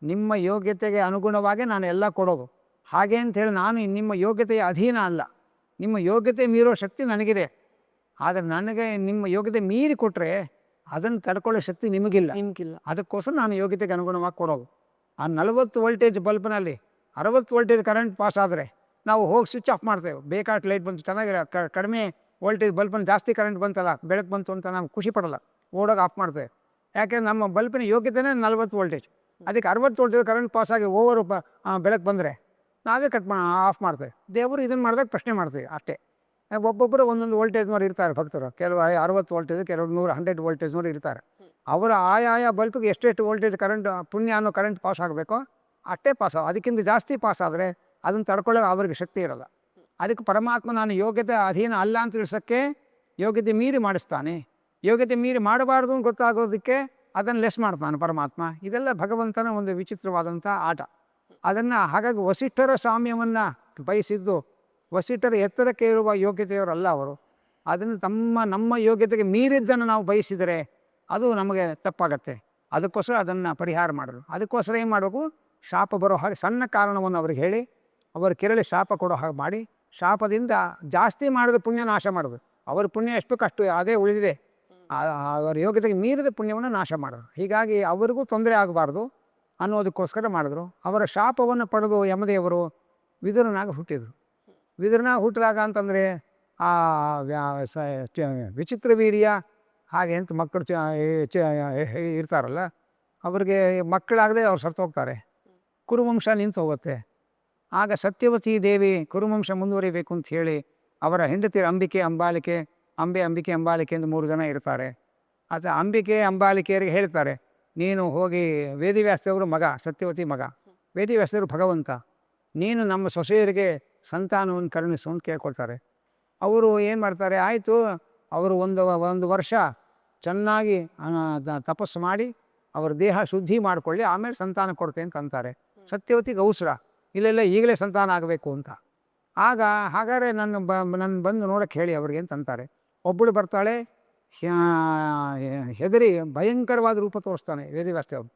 ನಿಮ್ಮ ಯೋಗ್ಯತೆಗೆ ಅನುಗುಣವಾಗಿ ನಾನು ಎಲ್ಲ ಕೊಡೋದು, ಹಾಗೆ ಅಂಥೇಳಿ ನಾನು ನಿಮ್ಮ ಯೋಗ್ಯತೆಯ ಅಧೀನ ಅಲ್ಲ. ನಿಮ್ಮ ಯೋಗ್ಯತೆ ಮೀರೋ ಶಕ್ತಿ ನನಗಿದೆ. ಆದರೆ ನನಗೆ ನಿಮ್ಮ ಯೋಗ್ಯತೆ ಮೀರಿ ಕೊಟ್ಟರೆ ಅದನ್ನು ತಡ್ಕೊಳ್ಳೋ ಶಕ್ತಿ ನಿಮಗಿಲ್ಲ. ಅದಕ್ಕೋಸ್ಕರ ನಾನು ಯೋಗ್ಯತೆಗೆ ಅನುಗುಣವಾಗಿ ಕೊಡೋದು. ಆ 40 ವೋಲ್ಟೇಜ್ ಬಲ್ಬ್ನಲ್ಲಿ 60 ವೋಲ್ಟೇಜ್ ಕರೆಂಟ್ ಪಾಸ್ ಆದರೆ ನಾವು ಹೋಗಿ ಸ್ವಿಚ್ ಆಫ್ ಮಾಡ್ತೇವೆ. ಬೇಕಾದ ಲೈಟ್ ಬಂತು, ಚೆನ್ನಾಗಿರೋ ಕಡಿಮೆ ವೋಲ್ಟೇಜ್ ಬಲ್ಬನ್ನು ಜಾಸ್ತಿ ಕರೆಂಟ್ ಬಂತಲ್ಲ, ಬೆಳಕು ಬಂತು ಅಂತ ನಾವು ಖುಷಿ ಪಡಲ್ಲ, ಓಡೋಗಿ ಆಫ್ ಮಾಡ್ತೇವೆ. ಯಾಕೆಂದ್ರೆ ನಮ್ಮ ಬಲ್ಬಿನ ಯೋಗ್ಯತೆಯೇ 40 ವೋಲ್ಟೇಜ್. ಅದಕ್ಕೆ 60 ವೋಲ್ಟೇಜ್ ಕರೆಂಟ್ ಪಾಸಾಗಿ ಓವರ್ ಬೆಳಕು ಬಂದರೆ ನಾವೇ ಆಫ್ ಮಾಡ್ತೇವೆ. ದೇವರು ಇದನ್ನು ಮಾಡಿದಾಗ ಪ್ರಶ್ನೆ ಮಾಡ್ತೀವಿ ಅಷ್ಟೇ. ಒಬ್ಬೊಬ್ಬರು ಒಂದೊಂದು ವೋಲ್ಟೇಜ್ನವ್ರು ಇರ್ತಾರೆ ಭಕ್ತರು. ಕೆಲವು 60 ವೋಲ್ಟೇಜ್, ಕೆಲವರು 100 ವೋಲ್ಟೇಜ್ನವ್ರು ಇರ್ತಾರೆ. ಅವರ ಆಯಾ ಬಲ್ಬ್ಗೆ ಎಷ್ಟೆಷ್ಟು ವೋಲ್ಟೇಜ್ ಕರೆಂಟ್ ಪುಣ್ಯ ಅನ್ನೋ ಕರೆಂಟ್ ಪಾಸ್ ಆಗಬೇಕೋ ಅಷ್ಟೇ ಪಾಸ್. ಅದಕ್ಕಿಂತ ಜಾಸ್ತಿ ಪಾಸ್ ಆದರೆ ಅದನ್ನು ತಡ್ಕೊಳ್ಳೋಕೆ ಅವ್ರಿಗೆ ಶಕ್ತಿ ಇರೋಲ್ಲ. ಅದಕ್ಕೆ ಪರಮಾತ್ಮ ನಾನು ಯೋಗ್ಯತೆ ಅಧೀನ ಅಲ್ಲ ಅಂತ ತಿಳಿಸೋಕ್ಕೆ ಯೋಗ್ಯತೆ ಮೀರಿ ಮಾಡಿಸ್ತಾನೆ. ಯೋಗ್ಯತೆ ಮೀರಿ ಮಾಡಬಾರ್ದು ಅಂತ ಗೊತ್ತಾಗೋದಕ್ಕೆ ಅದನ್ನು ಲೆಸ್ ಮಾಡ್ತಾನೆ ಪರಮಾತ್ಮ. ಇದೆಲ್ಲ ಭಗವಂತನ ಒಂದು ವಿಚಿತ್ರವಾದಂಥ ಆಟ. ಅದನ್ನು ಹಾಗಾಗಿ ವಸಿಷ್ಠರ ಸಾಮ್ಯವನ್ನು ಬಯಸಿದ್ದು, ವಸಿಷ್ಠರ ಎತ್ತರಕ್ಕೆ ಇರುವ ಯೋಗ್ಯತೆಯವರಲ್ಲ ಅವರು. ಅದನ್ನು ನಮ್ಮ ಯೋಗ್ಯತೆಗೆ ಮೀರಿದ್ದನ್ನು ನಾವು ಬಯಸಿದರೆ ಅದು ನಮಗೆ ತಪ್ಪಾಗತ್ತೆ. ಅದಕ್ಕೋಸ್ಕರ ಅದನ್ನು ಪರಿಹಾರ ಮಾಡಲು, ಅದಕ್ಕೋಸ್ಕರ ಏನು ಮಾಡಬೇಕು? ಶಾಪ ಬರೋ ಹಾಗೆ ಸಣ್ಣ ಕಾರಣವನ್ನು ಅವ್ರಿಗೆ ಹೇಳಿ ಅವರ ಕೆರಳಿ ಶಾಪ ಕೊಡೋ ಹಾಗೆ ಮಾಡಿ ಶಾಪದಿಂದ ಜಾಸ್ತಿ ಮಾಡಿದ ಪುಣ್ಯ ನಾಶ ಮಾಡಬೇಕು. ಅವರ ಪುಣ್ಯ ಎಷ್ಟು ಕಷ್ಟು ಅದೇ ಉಳಿದಿದೆ, ಅವರ ಯೋಗ್ಯತೆಗೆ ಮೀರಿದ ಪುಣ್ಯವನ್ನು ನಾಶ ಮಾಡೋದು. ಹೀಗಾಗಿ ಅವರಿಗೂ ತೊಂದರೆ ಆಗಬಾರ್ದು ಅನ್ನೋದಕ್ಕೋಸ್ಕರ ಮಾಡಿದ್ರು. ಅವರ ಶಾಪವನ್ನು ಪಡೆದು ಯಮದೇವರು ವಿದುರನಾಗಿ ಹುಟ್ಟಿದರು. ವಿದುರನಾಗಿ ಹುಟ್ಟಿದಾಗ ಅಂತಂದರೆ ಆ ವಿಚಿತ್ರ ವೀರ್ಯ ಹಾಗೆ ಅಂತ ಮಕ್ಕಳು ಇರ್ತಾರಲ್ಲ, ಅವ್ರಿಗೆ ಮಕ್ಕಳಾಗದೆ ಅವ್ರು ಸತ್ತು ಹೋಗ್ತಾರೆ. ಕುರುವಂಶ ನಿಂತು ಹೋಗುತ್ತೆ. ಆಗ ಸತ್ಯವತಿ ದೇವಿ ಕುರುವಂಶ ಮುಂದುವರಿಬೇಕು ಅಂತ ಹೇಳಿ ಅವರ ಹೆಂಡತಿ ಅಂಬಿಕೆ ಅಂಬಾಲಿಕೆ ಅಂಬಿಕೆ ಅಂಬಾಲಿಕೆ ಎಂದು 3 ಜನ ಇರ್ತಾರೆ. ಅದು ಅಂಬಿಕೆ ಅಂಬಾಲಿಕೆಯರಿಗೆ ಹೇಳ್ತಾರೆ, ನೀನು ಹೋಗಿ ವೇದವ್ಯಾಸದೇವರು ಮಗ, ಸತ್ಯವತಿ ಮಗ, ವೇದವ್ಯಾಸದೇವರು ಭಗವಂತ, ನೀನು ನಮ್ಮ ಸೊಸೆಯರಿಗೆ ಸಂತಾನವನ್ನು ಕರುಣಿಸು ಅಂತ ಕೇಳ್ಕೊಳ್ತಾರೆ. ಅವರು ಏನು ಮಾಡ್ತಾರೆ, ಆಯಿತು. ಅವರು ಒಂದು ವರ್ಷ ಚೆನ್ನಾಗಿ ತಪಸ್ಸು ಮಾಡಿ ಅವ್ರ ದೇಹ ಶುದ್ಧಿ ಮಾಡಿಕೊಳ್ಳಿ, ಆಮೇಲೆ ಸಂತಾನ ಕೊಡ್ತೆ ಅಂತ ಅಂತಾರೆ. ಸತ್ಯವತಿಗೆ ಅವಸರ, ಇಲ್ಲ ಈಗಲೇ ಸಂತಾನ ಆಗಬೇಕು ಅಂತ. ಆಗ ಹಾಗಾದರೆ ನನ್ನ ಬಂದು ನೋಡೋಕ್ಕೆ ಹೇಳಿ ಅವ್ರಿಗೆ ಅಂತ ಅಂತಾರೆ. ಒಬ್ಬಳು ಬರ್ತಾಳೆ, ಹೆದರಿ ಭಯಂಕರವಾದ ರೂಪ ತೋರಿಸ್ತಾನೆ ವೇದವ್ಯಾಸದೇವರು.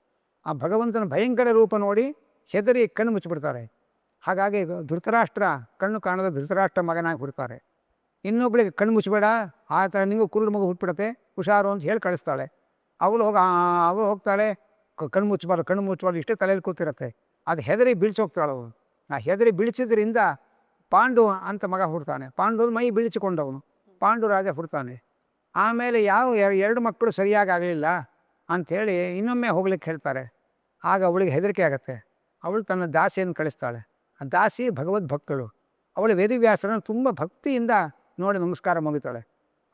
ಆ ಭಗವಂತನ ಭಯಂಕರ ರೂಪ ನೋಡಿ ಹೆದರಿ ಕಣ್ಣು ಮುಚ್ಚಿಬಿಡ್ತಾರೆ. ಹಾಗಾಗಿ ಧೃತರಾಷ್ಟ್ರ ಕಣ್ಣು ಕಾಣದ ಧೃತರಾಷ್ಟ್ರ ಮಗನಾಗಿ ಹುಡ್ತಾರೆ. ಇನ್ನೊಬ್ಬಳಿಗೆ ಕಣ್ಣು ಮುಚ್ಚಬೇಡ, ಆ ಥರ ನಿಮಗೂ ಕುರುಡು ಮಗು ಹುಟ್ಬಿಡತ್ತೆ, ಹುಷಾರು ಅಂತ ಹೇಳಿ ಕಳಿಸ್ತಾಳೆ. ಅವಳು ಹೋಗ್ತಾಳೆ, ಕಣ್ಣು ಮುಚ್ಚಬಾರ್ದು ಇಷ್ಟೇ ತಲೆಯಲ್ಲಿ ಕೂತಿರತ್ತೆ. ಅದು ಹೆದರಿ ಬೀಳ್ಸೋಗ್ತಾಳೆ ಅವಳು. ಆ ಹೆದರಿ ಬೀಳಿಸಿದ್ರಿಂದ ಪಾಂಡು ಅಂತ ಮಗ ಹುಡ್ತಾನೆ. ಪಾಂಡು ಮೈ ಬೀಳಿಸಿಕೊಂಡವನು ಪಾಂಡು ರಾಜ ಹುಡ್ತಾನೆ. ಆಮೇಲೆ 2 ಮಕ್ಕಳು ಸರಿಯಾಗಿ ಆಗಲಿಲ್ಲ ಅಂಥೇಳಿ ಇನ್ನೊಮ್ಮೆ ಹೋಗ್ಲಿಕ್ಕೆ ಹೇಳ್ತಾರೆ. ಆಗ ಅವಳಿಗೆ ಹೆದರಿಕೆ ಆಗುತ್ತೆ. ಅವಳು ತನ್ನ ದಾಸಿಯನ್ನು ಕಳಿಸ್ತಾಳೆ. ಆ ದಾಸಿ ಭಗವದ್ ಭಕ್ತಳು. ಅವಳು ವೇದವ್ಯಾಸರನ್ನು ತುಂಬ ಭಕ್ತಿಯಿಂದ ನೋಡಿ ನಮಸ್ಕಾರ ಮುಗಿತಾಳೆ.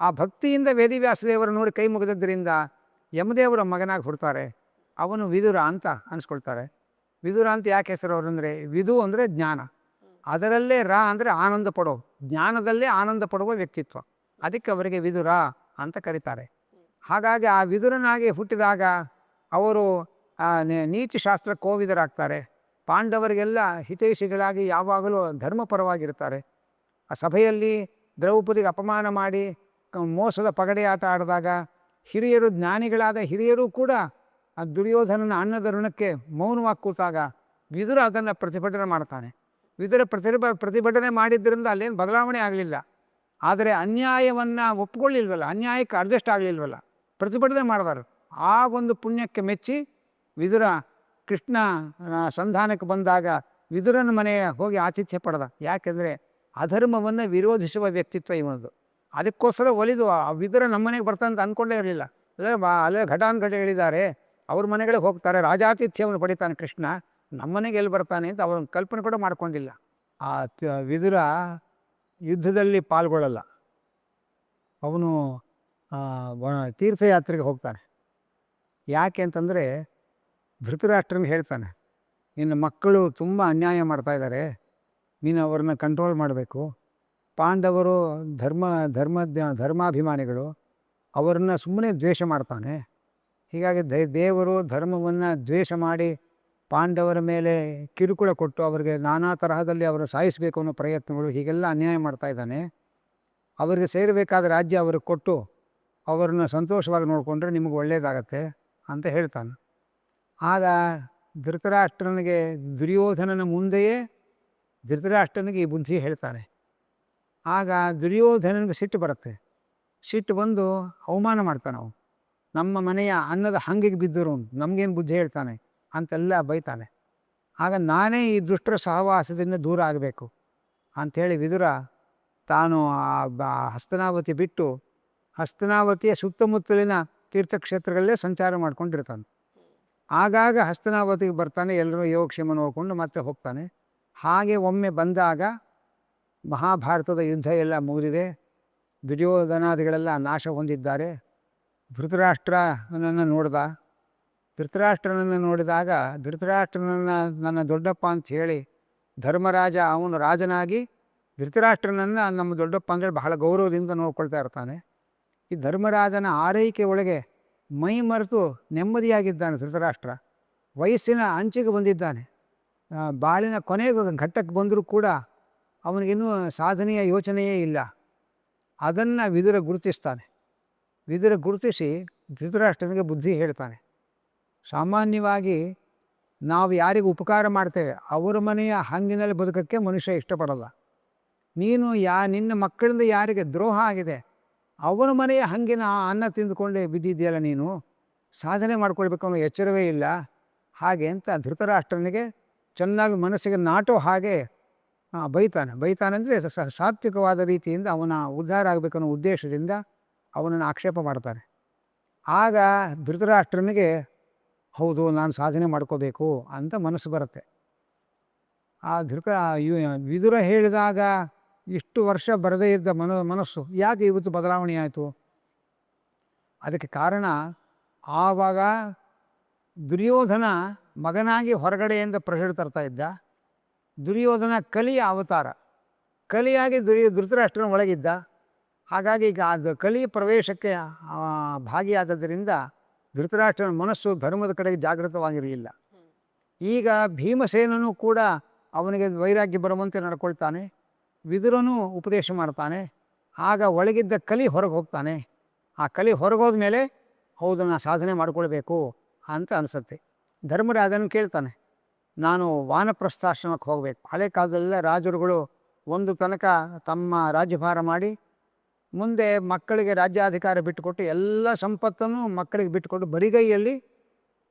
ಆ ಭಕ್ತಿಯಿಂದ ವೇದವ್ಯಾಸದೇವರು ನೋಡಿ ಕೈ ಮುಗಿದದ್ದರಿಂದ ಯಮದೇವರ ಮಗನಾಗಿ ಹುಡ್ತಾರೆ. ಅವನು ವಿದುರ ಅಂತ ಅನಿಸ್ಕೊಳ್ತಾರೆ. ವಿದುರ ಅಂತ ಯಾಕೆ ಹೆಸರು ಅವರು ಅಂದರೆ, ವಿದು ಅಂದರೆ ಜ್ಞಾನ, ಅದರಲ್ಲೇ ಅಂದರೆ ಆನಂದ ಪಡೋ, ಜ್ಞಾನದಲ್ಲೇ ಆನಂದ ಪಡುವ ವ್ಯಕ್ತಿತ್ವ, ಅದಕ್ಕೆ ಅವರಿಗೆ ವಿದುರ ಅಂತ ಕರೀತಾರೆ. ಹಾಗಾಗಿ ಆ ವಿದುರನಾಗಿ ಹುಟ್ಟಿದಾಗ ಅವರು ನೀತಿಶಾಸ್ತ್ರ ಕೋವಿದರಾಗ್ತಾರೆ. ಪಾಂಡವರಿಗೆಲ್ಲ ಹಿತೈಷಿಗಳಾಗಿ ಯಾವಾಗಲೂ ಧರ್ಮಪರವಾಗಿರ್ತಾರೆ. ಆ ಸಭೆಯಲ್ಲಿ ದ್ರೌಪದಿಗೆ ಅಪಮಾನ ಮಾಡಿ ಮೋಸದ ಪಗಡೆ ಆಟ ಆಡಿದಾಗ ಹಿರಿಯರು, ಜ್ಞಾನಿಗಳಾದ ಹಿರಿಯರು ಕೂಡ ಆ ದುರ್ಯೋಧನನ ಅನ್ನದ ಋಣಕ್ಕೆ ಮೌನವಾಗಿ ಕೂತಾಗ ವಿದುರ ಅದನ್ನು ಪ್ರತಿಭಟನೆ ಮಾಡ್ತಾನೆ. ವಿದುರ ಪ್ರತಿಭಟನೆ ಮಾಡಿದ್ದರಿಂದ ಅಲ್ಲೇನು ಬದಲಾವಣೆ ಆಗಲಿಲ್ಲ. ಆದರೆ ಅನ್ಯಾಯವನ್ನು ಒಪ್ಕೊಳ್ಳಿಲ್ವಲ್ಲ, ಅನ್ಯಾಯಕ್ಕೆ ಅಡ್ಜಸ್ಟ್ ಆಗಲಿಲ್ವಲ್ಲ, ಪ್ರತಿಭಟನೆ ಮಾಡಬಾರ್ದು. ಆ ಒಂದು ಪುಣ್ಯಕ್ಕೆ ಮೆಚ್ಚಿ ವಿದುರ ಕೃಷ್ಣ ಸಂಧಾನಕ್ಕೆ ಬಂದಾಗ ವಿದುರನ ಮನೆಯ ಹೋಗಿ ಆತಿಥ್ಯ ಪಡೆದ. ಯಾಕೆಂದರೆ ಅಧರ್ಮವನ್ನು ವಿರೋಧಿಸುವ ವ್ಯಕ್ತಿತ್ವ ಇವನದು. ಅದಕ್ಕೋಸ್ಕರ ಒಲಿದು ಆ ವಿದುರ ನಮ್ಮ ಮನೆಗೆ ಬರ್ತಾನೆ ಅಂತ ಅಂದ್ಕೊಂಡೇ ಇರಲಿಲ್ಲ. ಅಲ್ಲೇ ಘಟಾನುಘಟಿಗಳಿದ್ದಾರೆ, ಅವ್ರ ಮನೆಗಳಿಗೆ ಹೋಗ್ತಾರೆ, ರಾಜಾತಿಥ್ಯವನ್ನು ಪಡಿತಾನೆ ಕೃಷ್ಣ, ನಮ್ಮ ಮನೆಗೆ ಎಲ್ಲಿ ಬರ್ತಾನೆ ಅಂತ ಅವನ ಕಲ್ಪನೆ ಕೂಡ ಮಾಡ್ಕೊಂಡಿಲ್ಲ. ಆ ವಿದುರ ಯುದ್ಧದಲ್ಲಿ ಪಾಲ್ಗೊಳ್ಳಲ್ಲ. ಅವನು ತೀರ್ಥಯಾತ್ರೆಗೆ ಹೋಗ್ತಾನೆ. ಯಾಕೆ ಅಂತಂದರೆ ಧೃತರಾಷ್ಟ್ರನಿಗೆ ಹೇಳ್ತಾನೆ, ನಿನ್ನ ಮಕ್ಕಳು ತುಂಬ ಅನ್ಯಾಯ ಮಾಡ್ತಾಯಿದ್ದಾರೆ, ನೀನು ಅವ್ರನ್ನ ಕಂಟ್ರೋಲ್ ಮಾಡಬೇಕು. ಪಾಂಡವರು ಧರ್ಮಾಭಿಮಾನಿಗಳು, ಅವರನ್ನ ಸುಮ್ಮನೆ ದ್ವೇಷ ಮಾಡ್ತಾನೆ. ಹೀಗಾಗಿ ದೇವರು ಧರ್ಮವನ್ನು ದ್ವೇಷ ಮಾಡಿ ಪಾಂಡವರ ಮೇಲೆ ಕಿರುಕುಳ ಕೊಟ್ಟು ಅವರಿಗೆ ನಾನಾ ತರಹದಲ್ಲಿ ಅವರು ಸಾಯಿಸಬೇಕು ಅನ್ನೋ ಪ್ರಯತ್ನಗಳು, ಹೀಗೆಲ್ಲ ಅನ್ಯಾಯ ಮಾಡ್ತಾ ಇದ್ದಾನೆ. ಅವರಿಗೆ ಸೇರಬೇಕಾದ ರಾಜ್ಯ ಅವ್ರಿಗೆ ಕೊಟ್ಟು ಅವರನ್ನು ಸಂತೋಷವಾಗಿ ನೋಡಿಕೊಂಡ್ರೆ ನಿಮಗೆ ಒಳ್ಳೆಯದಾಗತ್ತೆ ಅಂತ ಹೇಳ್ತಾನೆ. ಆಗ ಧೃತರಾಷ್ಟ್ರನಿಗೆ ದುರ್ಯೋಧನನ ಮುಂದೆಯೇ ಧೃತರಾಷ್ಟ್ರನಿಗೆ ಈ ಬುದ್ಧಿ ಹೇಳ್ತಾನೆ. ಆಗ ದುರ್ಯೋಧನನಿಗೆ ಸಿಟ್ಟು ಬರುತ್ತೆ. ಸಿಟ್ಟು ಬಂದು ಅವಮಾನ ಮಾಡ್ತಾನೆ. ಅವನು ನಮ್ಮ ಮನೆಯ ಅನ್ನದ ಹಂಗಿಗೆ ಬಿದ್ದರು, ನಮಗೇನು ಬುದ್ಧಿ ಹೇಳ್ತಾನೆ ಅಂತೆಲ್ಲ ಬೈತಾನೆ. ಆಗ ನಾನೇ ಈ ದುಷ್ಟರ ಸಹವಾಸದಿಂದ ದೂರ ಆಗಬೇಕು ಅಂಥೇಳಿ ವಿದುರ ತಾನು ಹಸ್ತನಾವತಿ ಬಿಟ್ಟು ಹಸ್ತನಾವತಿಯ ಸುತ್ತಮುತ್ತಲಿನ ತೀರ್ಥಕ್ಷೇತ್ರಗಳಲ್ಲೇ ಸಂಚಾರ ಮಾಡ್ಕೊಂಡಿರ್ತಾನೆ. ಆಗಾಗ ಹಸ್ತನಾವತಿಗೆ ಬರ್ತಾನೆ, ಎಲ್ಲರೂ ಯೋಗಕ್ಷೇಮ ನೋಡಿಕೊಂಡು ಮತ್ತೆ ಹೋಗ್ತಾನೆ. ಹಾಗೆ ಒಮ್ಮೆ ಬಂದಾಗ ಮಹಾಭಾರತದ ಯುದ್ಧ ಎಲ್ಲ ಮುಗಿದಿದೆ, ದುರ್ಯೋಧನಾದಿಗಳೆಲ್ಲ ನಾಶ ಹೊಂದಿದ್ದಾರೆ. ಧೃತರಾಷ್ಟ್ರನನ್ನು ನೋಡಿದಾಗ ಧೃತರಾಷ್ಟ್ರನನ್ನು ನನ್ನ ದೊಡ್ಡಪ್ಪ ಅಂತ ಹೇಳಿ ಧರ್ಮರಾಜ ಅವನು ರಾಜನಾಗಿ ಧೃತರಾಷ್ಟ್ರನನ್ನು ನಮ್ಮ ದೊಡ್ಡಪ್ಪ ಅಂತೇಳಿ ಬಹಳ ಗೌರವದಿಂದ ನೋಡ್ಕೊಳ್ತಾ ಇರ್ತಾನೆ. ಈ ಧರ್ಮರಾಜನ ಆರೈಕೆ ಒಳಗೆ ಮೈ ಮರೆತು ನೆಮ್ಮದಿಯಾಗಿದ್ದಾನೆ ಧೃತರಾಷ್ಟ್ರ. ವಯಸ್ಸಿನ ಅಂಚಿಗೆ ಬಂದಿದ್ದಾನೆ, ಬಾಳಿನ ಕೊನೆಯ ಘಟ್ಟಕ್ಕೆ ಬಂದರೂ ಕೂಡ ಅವನಿಗಿನ್ನೂ ಸಾಧನೆಯ ಯೋಚನೆಯೇ ಇಲ್ಲ. ಅದನ್ನು ವಿದುರ ಗುರುತಿಸ್ತಾನೆ. ವಿದುರ ಗುರುತಿಸಿ ಧೃತರಾಷ್ಟ್ರನಿಗೆ ಬುದ್ಧಿ ಹೇಳ್ತಾನೆ. ಸಾಮಾನ್ಯವಾಗಿ ನಾವು ಯಾರಿಗೆ ಉಪಕಾರ ಮಾಡ್ತೇವೆ ಅವರ ಮನೆಯ ಹಂಗಿನಲ್ಲಿ ಬದುಕೋಕ್ಕೆ ಮನುಷ್ಯ ಇಷ್ಟಪಡಲ್ಲ. ನೀನು ನಿನ್ನ ಮಕ್ಕಳಿಂದ ಯಾರಿಗೆ ದ್ರೋಹ ಆಗಿದೆ ಅವನ ಮನೆಯ ಹಂಗಿನ ಅನ್ನ ತಿಂದುಕೊಂಡೇ ಬಿದ್ದಿದೆಯಲ್ಲ, ನೀನು ಸಾಧನೆ ಮಾಡ್ಕೊಳ್ಬೇಕು ಅನ್ನೋ ಎಚ್ಚರವೇ ಇಲ್ಲ. ಹಾಗೆ ಅಂತ ಧೃತರಾಷ್ಟ್ರನಿಗೆ ಚೆನ್ನಾಗಿ ಮನಸ್ಸಿಗೆ ನಾಟೋ ಹಾಗೆ ಬೈತಾನೆ ಅಂದರೆ ಸಾತ್ವಿಕವಾದ ರೀತಿಯಿಂದ ಅವನ ಉದ್ಧಾರ ಆಗಬೇಕನ್ನೋ ಉದ್ದೇಶದಿಂದ ಅವನನ್ನು ಆಕ್ಷೇಪ ಮಾಡ್ತಾರೆ. ಆಗ ಧೃತರಾಷ್ಟ್ರನಿಗೆ ಹೌದು, ನಾನು ಸಾಧನೆ ಮಾಡ್ಕೋಬೇಕು ಅಂತ ಮನಸ್ಸು ಬರುತ್ತೆ. ಆ ವಿದುರ ಹೇಳಿದಾಗ ಇಷ್ಟು ವರ್ಷ ಬರದೇ ಇದ್ದ ಮನಸ್ಸು ಯಾಕೆ ಇವತ್ತು ಬದಲಾವಣೆ ಆಯಿತು? ಅದಕ್ಕೆ ಕಾರಣ, ಆವಾಗ ದುರ್ಯೋಧನ ಮಗನಾಗಿ ಹೊರಗಡೆಯಿಂದ ಪ್ರೆಷರ್ ತರ್ತಾ ಇದ್ದ. ದುರ್ಯೋಧನ ಕಲಿಯ ಅವತಾರ, ಕಲಿಯಾಗಿ ಧೃತರಾಷ್ಟ್ರನ ಒಳಗಿದ್ದ. ಹಾಗಾಗಿ ಈಗ ಅದು ಕಲಿ ಪ್ರವೇಶಕ್ಕೆ ಭಾಗಿಯಾದದ್ದರಿಂದ ಧೃತರಾಷ್ಟ್ರನ ಮನಸ್ಸು ಧರ್ಮದ ಕಡೆಗೆ ಜಾಗೃತವಾಗಿರಲಿಲ್ಲ. ಈಗ ಭೀಮಸೇನನು ಕೂಡ ಅವನಿಗೆ ವೈರಾಗ್ಯ ಬರುವಂತೆ ನಡ್ಕೊಳ್ತಾನೆ. ವಿದುರನು ಉಪದೇಶ ಮಾಡ್ತಾನೆ. ಆಗ ಒಳಗಿದ್ದ ಕಲಿ ಹೊರಗೆ ಹೋಗ್ತಾನೆ. ಆ ಕಲಿ ಹೊರಗೋದ ಮೇಲೆ ಹೌದು, ನಾನು ಸಾಧನೆ ಮಾಡ್ಕೊಳ್ಬೇಕು ಅಂತ ಅನಿಸುತ್ತೆ. ಧರ್ಮರಾಜನ ಕೇಳ್ತಾನೆ, ನಾನು ವಾನಪ್ರಸ್ಥಾಶ್ರಮಕ್ಕೆ ಹೋಗಬೇಕು. ಹಳೆ ಕಾಲದಲ್ಲೆಲ್ಲ ರಾಜರುಗಳು ಒಂದು ತನಕ ತಮ್ಮ ರಾಜ್ಯಭಾರ ಮಾಡಿ ಮುಂದೆ ಮಕ್ಕಳಿಗೆ ರಾಜ್ಯಾಧಿಕಾರ ಬಿಟ್ಟುಕೊಟ್ಟು ಎಲ್ಲ ಸಂಪತ್ತನ್ನು ಮಕ್ಕಳಿಗೆ ಬಿಟ್ಟುಕೊಟ್ಟು ಬರಿಗೈಯಲ್ಲಿ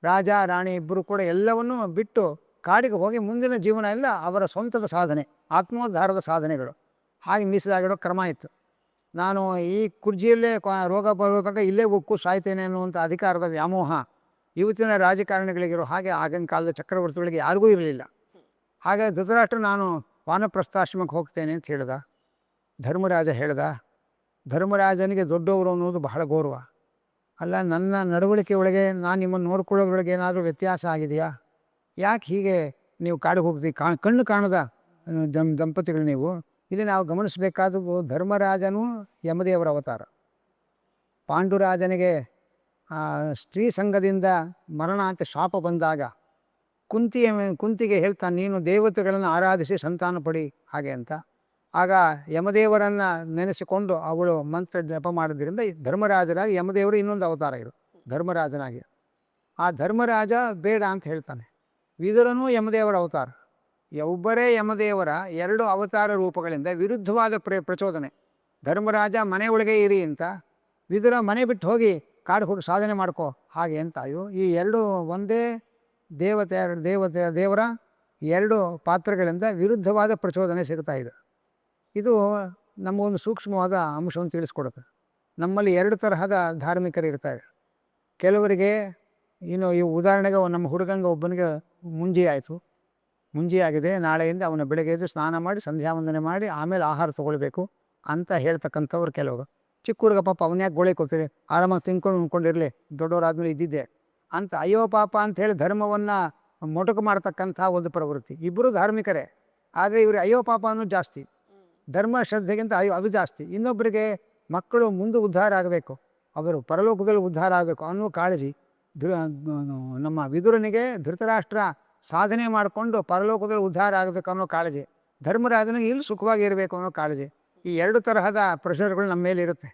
ರಾಜ ರಾಣಿ ಇಬ್ಬರು ಕೂಡ ಎಲ್ಲವನ್ನೂ ಬಿಟ್ಟು ಕಾಡಿಗೆ ಹೋಗಿ ಮುಂದಿನ ಜೀವನ ಎಲ್ಲ ಅವರ ಸ್ವಂತದ ಸಾಧನೆ, ಆತ್ಮೋದ್ಧಾರದ ಸಾಧನೆಗಳು ಹಾಗೆ ಮೀಸಲಾಗಿಡೋ ಕ್ರಮ ಇತ್ತು. ನಾನು ಈ ಕುರ್ಜಿಯಲ್ಲೇ ರೋಗ ಬರೋ ತನಕ ಇಲ್ಲೇ ಉಕ್ಕು ಸಾಯ್ತೇನೆ ಅನ್ನುವಂಥ ಅಧಿಕಾರದ ವ್ಯಾಮೋಹ ಇವತ್ತಿನ ರಾಜಕಾರಣಿಗಳಿಗಿರೋ ಹಾಗೆ ಆಗಿನ ಕಾಲದ ಚಕ್ರವರ್ತಿಗಳಿಗೆ ಯಾರಿಗೂ ಇರಲಿಲ್ಲ. ಹಾಗೆ ಧೃತರಾಷ್ಟ್ರ ನಾನು ವಾನಪ್ರಸ್ಥಾಶ್ರಮಕ್ಕೆ ಹೋಗ್ತೇನೆ ಅಂತ ಹೇಳ್ದ. ಧರ್ಮರಾಜ ಹೇಳ್ದ. ಧರ್ಮರಾಜನಿಗೆ ದೊಡ್ಡವರು ಅನ್ನೋದು ಬಹಳ ಗೌರವ. ಅಲ್ಲ, ನನ್ನ ನಡವಳಿಕೆ ಒಳಗೆ ನಾನು ನಿಮ್ಮನ್ನು ನೋಡ್ಕೊಳ್ಳೋದ್ರೊಳಗೆ ಏನಾದರೂ ವ್ಯತ್ಯಾಸ ಆಗಿದೆಯಾ? ಯಾಕೆ ಹೀಗೆ ನೀವು ಕಾಡಿಗೆ ಹೋಗ್ತೀವಿ? ಕಣ್ಣು ಕಾಣದ ದಂಪತಿಗಳು ನೀವು. ಇಲ್ಲಿ ನಾವು ಗಮನಿಸಬೇಕಾದದ್ದು, ಧರ್ಮರಾಜನು ಯಮದೇವರ ಅವತಾರ. ಪಾಂಡುರಾಜನಿಗೆ ಸ್ತ್ರೀ ಸಂಘದಿಂದ ಮರಣ ಅಂತ ಶಾಪ ಬಂದಾಗ ಕುಂತಿಗೆ ಹೇಳ್ತಾನೆ, ನೀನು ದೇವತೆಗಳನ್ನು ಆರಾಧಿಸಿ ಸಂತಾನ ಪಡಿ ಹಾಗೆ ಅಂತ. ಆಗ ಯಮದೇವರನ್ನು ನೆನೆಸಿಕೊಂಡು ಅವಳು ಮಂತ್ರ ಜಪ ಮಾಡೋದ್ರಿಂದ ಧರ್ಮರಾಜನಾಗಿ ಯಮದೇವರು ಇನ್ನೊಂದು ಅವತಾರ ಇರು ಧರ್ಮರಾಜನಾಗಿ. ಆ ಧರ್ಮರಾಜ ಬೇಡ ಅಂತ ಹೇಳ್ತಾನೆ. ವಿದುರನೂ ಯಮದೇವರ ಅವತಾರ. ಒಬ್ಬರೇ ಯಮದೇವರ ಎರಡು ಅವತಾರ ರೂಪಗಳಿಂದ ವಿರುದ್ಧವಾದ ಪ್ರಚೋದನೆ. ಧರ್ಮರಾಜ ಮನೆ ಒಳಗೆ ಇರಿ ಅಂತ, ವಿದುರ ಮನೆ ಬಿಟ್ಟು ಹೋಗಿ ಕಾಡು ಹೋಗಿ ಸಾಧನೆ ಮಾಡ್ಕೋ ಹಾಗೆ ಅಂತ. ಈ ಎರಡು ಒಂದೇ ದೇವರ ಎರಡು ಪಾತ್ರಗಳಿಂದ ವಿರುದ್ಧವಾದ ಪ್ರಚೋದನೆ ಸಿಗ್ತಾ ಇದೆ. ಇದು ನಮ್ಮ ಒಂದು ಸೂಕ್ಷ್ಮವಾದ ಅಂಶವನ್ನು ತಿಳಿಸ್ಕೊಡುತ್ತೆ. ನಮ್ಮಲ್ಲಿ ಎರಡು ತರಹದ ಧಾರ್ಮಿಕರು ಇರ್ತಾರೆ. ಕೆಲವರಿಗೆ ಈ ಉದಾಹರಣೆಗೆ ನಮ್ಮ ಹುಡುಗಂಗೆ ಒಬ್ಬನಿಗೆ ಮುಂಜಿ ಆಯಿತು, ಮುಂಜಿ ಆಗಿದೆ, ನಾಳೆಯಿಂದ ಅವನ ಬೆಳಗ್ಗೆ ಎದ್ದು ಸ್ನಾನ ಮಾಡಿ ಸಂಧ್ಯಾ ವಂದನೆ ಮಾಡಿ ಆಮೇಲೆ ಆಹಾರ ತೊಗೊಳ್ಬೇಕು ಅಂತ ಹೇಳ್ತಕ್ಕಂಥವ್ರು ಕೆಲವರು. ಚಿಕ್ಕ ಹುಡುಗ ಪಾಪ ಅವನ್ಯಾಕೆ ಗೋಳೆ ಕೊಡ್ತೀರಿ, ಆರಾಮಾಗಿ ತಿನ್ಕೊಂಡಿರಲಿ, ದೊಡ್ಡವರಾದ್ಮೇಲೆ ಇದ್ದಿದ್ದೆ ಅಂತ ಅಯ್ಯೋ ಪಾಪ ಅಂಥೇಳಿ ಧರ್ಮವನ್ನು ಮೊಟಕು ಮಾಡ್ತಕ್ಕಂಥ ಒಂದು ಪ್ರವೃತ್ತಿ. ಇಬ್ಬರು ಧಾರ್ಮಿಕರೇ, ಆದರೆ ಇವರು ಅಯ್ಯೋ ಪಾಪ ಅನ್ನೋದು ಜಾಸ್ತಿ, ಧರ್ಮ ಶ್ರದ್ಧೆಗಿಂತ ಅದು ಜಾಸ್ತಿ. ಇನ್ನೊಬ್ಬರಿಗೆ ಮಕ್ಕಳು ಮುಂದೆ ಉದ್ಧಾರ ಆಗಬೇಕು, ಅವರು ಪರಲೋಕದಲ್ಲಿ ಉದ್ಧಾರ ಆಗಬೇಕು ಅನ್ನೋ ಕಾಳಜಿ. ನಮ್ಮ ವಿದುರನಿಗೆ ಧೃತರಾಷ್ಟ್ರ ಸಾಧನೆ ಮಾಡಿಕೊಂಡು ಪರಲೋಕದಲ್ಲಿ ಉದ್ಧಾರ ಆಗಬೇಕು ಅನ್ನೋ ಕಾಳಜಿ, ಧರ್ಮರಾಜನಿಗೆ ಇಲ್ಲಿ ಸುಖವಾಗಿ ಇರಬೇಕು ಅನ್ನೋ ಕಾಳಜಿ. ಈ ಎರಡು ತರಹದ ಪ್ರೆಷರ್ಗಳು ನಮ್ಮ ಮೇಲೆ ಇರುತ್ತೆ.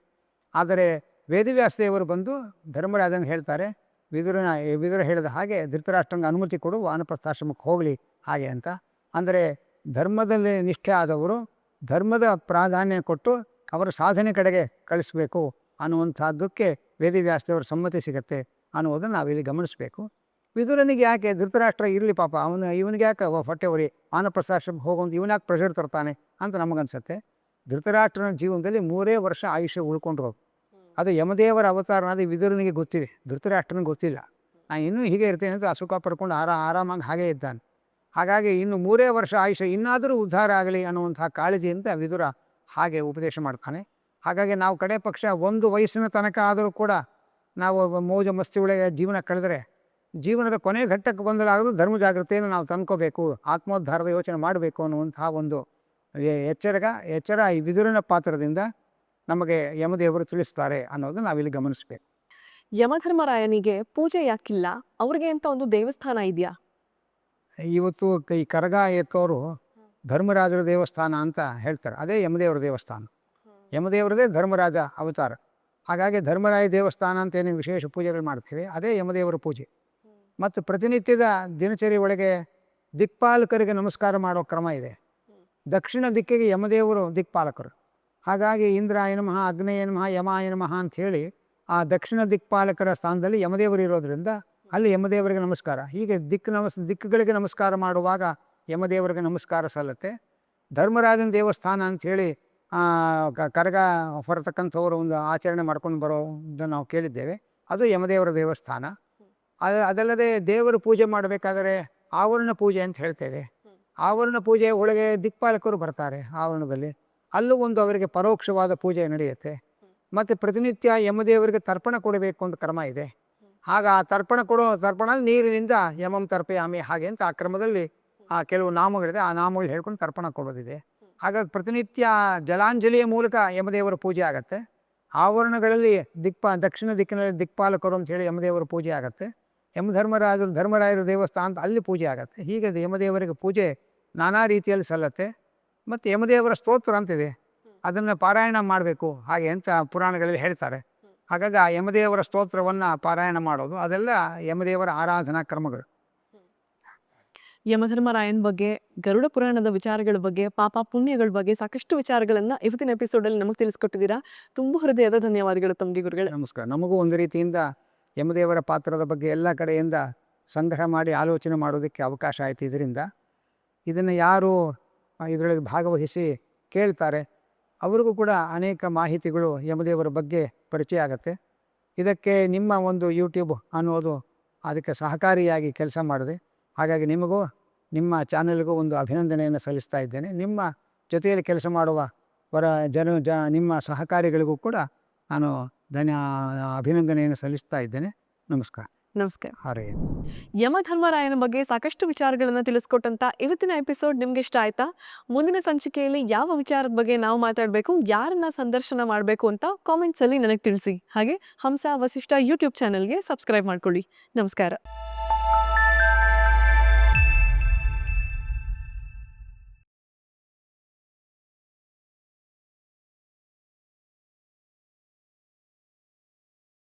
ಆದರೆ ವೇದವ್ಯಾಸದೇವರು ಬಂದು ಧರ್ಮರಾಜನಿಗೆ ಹೇಳ್ತಾರೆ, ವಿದುರ ಹೇಳಿದ ಹಾಗೆ ಧೃತರಾಷ್ಟ್ರಂಗೆ ಅನುಮತಿ ಕೊಡು, ವಾನಪ್ರಸ್ಥಾಶ್ರಮಕ್ಕೆ ಹೋಗಲಿ ಹಾಗೆ ಅಂತ. ಅಂದರೆ ಧರ್ಮದಲ್ಲಿ ನಿಷ್ಠೆ ಆದವರು ಧರ್ಮದ ಪ್ರಾಧಾನ್ಯ ಕೊಟ್ಟು ಅವರ ಸಾಧನೆ ಕಡೆಗೆ ಕಳಿಸ್ಬೇಕು ಅನ್ನುವಂಥದ್ದಕ್ಕೆ ವೇದವ್ಯಾಸದೇವರ ಸಮ್ಮತಿ ಸಿಗುತ್ತೆ ಅನ್ನೋದನ್ನು ನಾವಿಲ್ಲಿ ಗಮನಿಸಬೇಕು. ವಿದುರನಿಗೆ ಯಾಕೆ ಧೃತರಾಷ್ಟ್ರ ಇರಲಿ ಪಾಪ, ಇವನಿಗೆ ಯಾಕೆ ಹೊಟ್ಟೆ ಹೊರಿ ವಾನಪ್ರಸ್ಥಾಶ್ರಮಕ್ಕೆ ಹೋಗುವಂತ ಇವನ್ಯಾಕೆ ಪ್ರೆಷರ್ ತರ್ತಾನೆ ಅಂತ ನಮಗನ್ಸುತ್ತೆ. ಧೃತರಾಷ್ಟ್ರನ ಜೀವನದಲ್ಲಿ 3 ವರ್ಷ ಆಯುಷ್ಯ ಉಳ್ಕೊಂಡು ಹೋಗು. ಅದು ಯಮದೇವರ ಅವತಾರನಾದ ವಿದುರನಿಗೆ ಗೊತ್ತಿದೆ, ಧೃತರಾಷ್ಟ್ರನಿಗೆ ಗೊತ್ತಿಲ್ಲ. ನಾನು ಇನ್ನೂ ಹೀಗೆ ಇರ್ತೇನೆ ಅಂತ ಸುಖ ಪಡ್ಕೊಂಡು ಆರಾಮಾಗಿ ಹಾಗೇ ಇದ್ದಾನೆ. ಹಾಗಾಗಿ ಇನ್ನು 3 ವರ್ಷ ಆಯುಷ್ಯ ಇನ್ನಾದರೂ ಉದ್ಧಾರ ಆಗಲಿ ಅನ್ನುವಂಥ ಕಾಳಜಿಯಿಂದ ವಿದುರ ಹಾಗೆ ಉಪದೇಶ ಮಾಡ್ತಾನೆ. ಹಾಗಾಗಿ ನಾವು ಕಡೆ ಪಕ್ಷ ಒಂದು ವಯಸ್ಸಿನ ತನಕ ಆದರೂ ಕೂಡ ನಾವು ಮೋಜ ಮಸ್ತಿ ಒಳಗೆ ಜೀವನ ಕಳೆದರೆ ಜೀವನದ ಕೊನೆ ಘಟ್ಟಕ್ಕೆ ಬಂದಲಾದರೂ ಧರ್ಮ ಜಾಗೃತಿಯನ್ನು ನಾವು ತಂದ್ಕೋಬೇಕು, ಆತ್ಮೋದ್ಧಾರದ ಯೋಚನೆ ಮಾಡಬೇಕು ಅನ್ನುವಂಥ ಒಂದು ಎಚ್ಚರ ಈ ವಿದುರನ ಪಾತ್ರದಿಂದ ನಮಗೆ ಯಮದೇವರು ತಿಳಿಸ್ತಾರೆ ಅನ್ನೋದು ನಾವಿಲ್ಲಿ ಗಮನಿಸಬೇಕು. ಯಮಧರ್ಮರಾಯನಿಗೆ ಪೂಜೆ ಯಾಕಿಲ್ಲ? ಅವ್ರಿಗೆ ಅಂತ ಒಂದು ದೇವಸ್ಥಾನ ಇದೆಯಾ? ಇವತ್ತು ಈ ಕರಗ ಎತ್ತೋರು ಧರ್ಮರಾಜರ ದೇವಸ್ಥಾನ ಅಂತ ಹೇಳ್ತಾರೆ, ಅದೇ ಯಮದೇವರ ದೇವಸ್ಥಾನ. ಯಮದೇವರದೇ ಧರ್ಮರಾಜ ಅವತಾರ. ಹಾಗಾಗಿ ಧರ್ಮರಾಯ ದೇವಸ್ಥಾನ ಅಂತೇನು ವಿಶೇಷ ಪೂಜೆಗಳು ಮಾಡ್ತೀವಿ, ಅದೇ ಯಮದೇವರ ಪೂಜೆ. ಮತ್ತು ಪ್ರತಿನಿತ್ಯದ ದಿನಚರಿ ಒಳಗೆ ದಿಕ್ಪಾಲಕರಿಗೆ ನಮಸ್ಕಾರ ಮಾಡೋ ಕ್ರಮ ಇದೆ. ದಕ್ಷಿಣ ದಿಕ್ಕಿಗೆ ಯಮದೇವರು ದಿಕ್ಪಾಲಕರು. ಹಾಗಾಗಿ ಇಂದ್ರಾಯ ನಮಃ, ಅಗ್ನೇಯ ನಮಃ, ಯಮಾಯ ನಮಃ ಅಂಥೇಳಿ ಆ ದಕ್ಷಿಣ ದಿಕ್ಪಾಲಕರ ಸ್ಥಾನದಲ್ಲಿ ಯಮದೇವರು ಇರೋದರಿಂದ ಅಲ್ಲಿ ಯಮದೇವರಿಗೆ ನಮಸ್ಕಾರ. ಹೀಗೆ ದಿಕ್ಕುಗಳಿಗೆ ನಮಸ್ಕಾರ ಮಾಡುವಾಗ ಯಮದೇವರಿಗೆ ನಮಸ್ಕಾರ ಸಲ್ಲತ್ತೆ. ಧರ್ಮರಾಜನ ದೇವಸ್ಥಾನ ಅಂಥೇಳಿ ಕರಗ ಹೊರತಕ್ಕಂಥವರು ಒಂದು ಆಚರಣೆ ಮಾಡ್ಕೊಂಡು ಬರೋದನ್ನು ನಾವು ಕೇಳಿದ್ದೇವೆ. ಅದು ಯಮದೇವರ ದೇವಸ್ಥಾನ. ಅದಲ್ಲದೆ ದೇವರು ಪೂಜೆ ಮಾಡಬೇಕಾದರೆ ಆವರಣ ಪೂಜೆ ಅಂತ ಹೇಳ್ತೇವೆ. ಆವರಣ ಪೂಜೆ ಒಳಗೆ ದಿಕ್ಪಾಲಕರು ಬರ್ತಾರೆ ಆವರಣದಲ್ಲಿ. ಅಲ್ಲೂ ಒಂದು ಅವರಿಗೆ ಪರೋಕ್ಷವಾದ ಪೂಜೆ ನಡೆಯುತ್ತೆ. ಮತ್ತು ಪ್ರತಿನಿತ್ಯ ಯಮದೇವರಿಗೆ ತರ್ಪಣ ಕೊಡಬೇಕು ಅಂತ ಕ್ರಮ ಇದೆ. ಆಗ ಆ ತರ್ಪಣ ನೀರಿನಿಂದ ಯಮಂ ತರ್ಪಯಾಮಿ ಹಾಗೆ ಅಂತ ಆ ಕ್ರಮದಲ್ಲಿ ಕೆಲವು ನಾಮಗಳಿದೆ. ಆ ನಾಮಗಳು ಹೇಳ್ಕೊಂಡು ತರ್ಪಣ ಕೊಡೋದಿದೆ. ಹಾಗಾಗಿ ಪ್ರತಿನಿತ್ಯ ಜಲಾಂಜಲಿಯ ಮೂಲಕ ಯಮದೇವರ ಪೂಜೆ ಆಗತ್ತೆ. ಆವರಣಗಳಲ್ಲಿ ದಕ್ಷಿಣ ದಿಕ್ಕಿನಲ್ಲಿ ದಿಕ್ಪಾಲಕರು ಅಂತ ಹೇಳಿ ಯಮದೇವರ ಪೂಜೆ ಆಗತ್ತೆ. ಧರ್ಮರಾಯರ ದೇವಸ್ಥಾನ ಅಂತ ಅಲ್ಲಿ ಪೂಜೆ ಆಗತ್ತೆ. ಹೀಗೆ ಯಮದೇವರಿಗೆ ಪೂಜೆ ನಾನಾ ರೀತಿಯಲ್ಲಿ ಸಲ್ಲತ್ತೆ. ಮತ್ತು ಯಮದೇವರ ಸ್ತೋತ್ರ ಅಂತಿದೆ, ಅದನ್ನು ಪಾರಾಯಣ ಮಾಡಬೇಕು ಹಾಗೆ ಅಂತ ಪುರಾಣಗಳಲ್ಲಿ ಹೇಳ್ತಾರೆ. ಹಾಗಾಗಿ ಆ ಯಮದೇವರ ಸ್ತೋತ್ರವನ್ನು ಪಾರಾಯಣ ಮಾಡೋದು ಅದೆಲ್ಲ ಯಮದೇವರ ಆರಾಧನಾ ಕ್ರಮಗಳು. ಯಮಧರ್ಮರಾಯನ್ ಬಗ್ಗೆ, ಗರುಡ ಪುರಾಣದ ವಿಚಾರಗಳ ಬಗ್ಗೆ, ಪಾಪ ಪುಣ್ಯಗಳ ಬಗ್ಗೆ ಸಾಕಷ್ಟು ವಿಚಾರಗಳನ್ನ ಇವತ್ತಿನ ಎಪಿಸೋಡಲ್ಲಿ ನಮಗೆ ತಿಳಿಸ್ಕೊಟ್ಟಿದ್ದೀರಾ. ತುಂಬ ಹೃದಯದ ಧನ್ಯವಾದಗಳು ತಮಗೆ ಗುರುಗಳೇ. ನಮಸ್ಕಾರ. ನಮಗೂ ಒಂದು ರೀತಿಯಿಂದ ಯಮದೇವರ ಪಾತ್ರದ ಬಗ್ಗೆ ಎಲ್ಲ ಕಡೆಯಿಂದ ಸಂಗ್ರಹ ಮಾಡಿ ಆಲೋಚನೆ ಮಾಡೋದಕ್ಕೆ ಅವಕಾಶ ಆಯಿತು. ಇದನ್ನು ಯಾರು ಇದರಲ್ಲಿ ಭಾಗವಹಿಸಿ ಕೇಳ್ತಾರೆ ಅವರಿಗೂ ಕೂಡ ಅನೇಕ ಮಾಹಿತಿಗಳು ಯಮದೇವರ ಬಗ್ಗೆ ಪರಿಚಯ ಆಗುತ್ತೆ. ಇದಕ್ಕೆ ನಿಮ್ಮ ಒಂದು ಯೂಟ್ಯೂಬ್ ಅನ್ನೋದು ಅದಕ್ಕೆ ಸಹಕಾರಿಯಾಗಿ ಕೆಲಸ ಮಾಡಿದೆ. ಹಾಗಾಗಿ ನಿಮಗೂ ನಿಮ್ಮ ಚಾನೆಲ್ಗೂ ಒಂದು ಅಭಿನಂದನೆಯನ್ನು ಸಲ್ಲಿಸ್ತಾ ಇದ್ದೇನೆ. ನಿಮ್ಮ ಜೊತೆಯಲ್ಲಿ ಕೆಲಸ ಮಾಡುವ ನಿಮ್ಮ ಸಹಕಾರಿಗಳಿಗೂ ಕೂಡ ನಾನು ಅಭಿನಂದನೆಯನ್ನು ಸಲ್ಲಿಸ್ತಾ ಇದ್ದೇನೆ. ನಮಸ್ಕಾರ. ನಮಸ್ಕಾರ. ಹರೇ. ಯಮಧರ್ಮರಾಯನ ಬಗ್ಗೆ ಸಾಕಷ್ಟು ವಿಚಾರಗಳನ್ನು ತಿಳಿಸ್ಕೊಟ್ಟಂತ ಇವತ್ತಿನ ಎಪಿಸೋಡ್ ನಿಮ್ಗೆ ಇಷ್ಟ ಆಯ್ತಾ? ಮುಂದಿನ ಸಂಚಿಕೆಯಲ್ಲಿ ಯಾವ ವಿಚಾರದ ಬಗ್ಗೆ ನಾವು ಮಾತಾಡಬೇಕು, ಯಾರನ್ನ ಸಂದರ್ಶನ ಮಾಡಬೇಕು ಅಂತ ಕಾಮೆಂಟ್ಸ್ ಅಲ್ಲಿ ನನಗೆ ತಿಳಿಸಿ. ಹಾಗೆ ಹಂಸ ವಸಿಷ್ಠ ಯೂಟ್ಯೂಬ್ ಚಾನೆಲ್ಗೆ ಸಬ್ಸ್ಕ್ರೈಬ್ ಮಾಡ್ಕೊಳ್ಳಿ. ನಮಸ್ಕಾರ.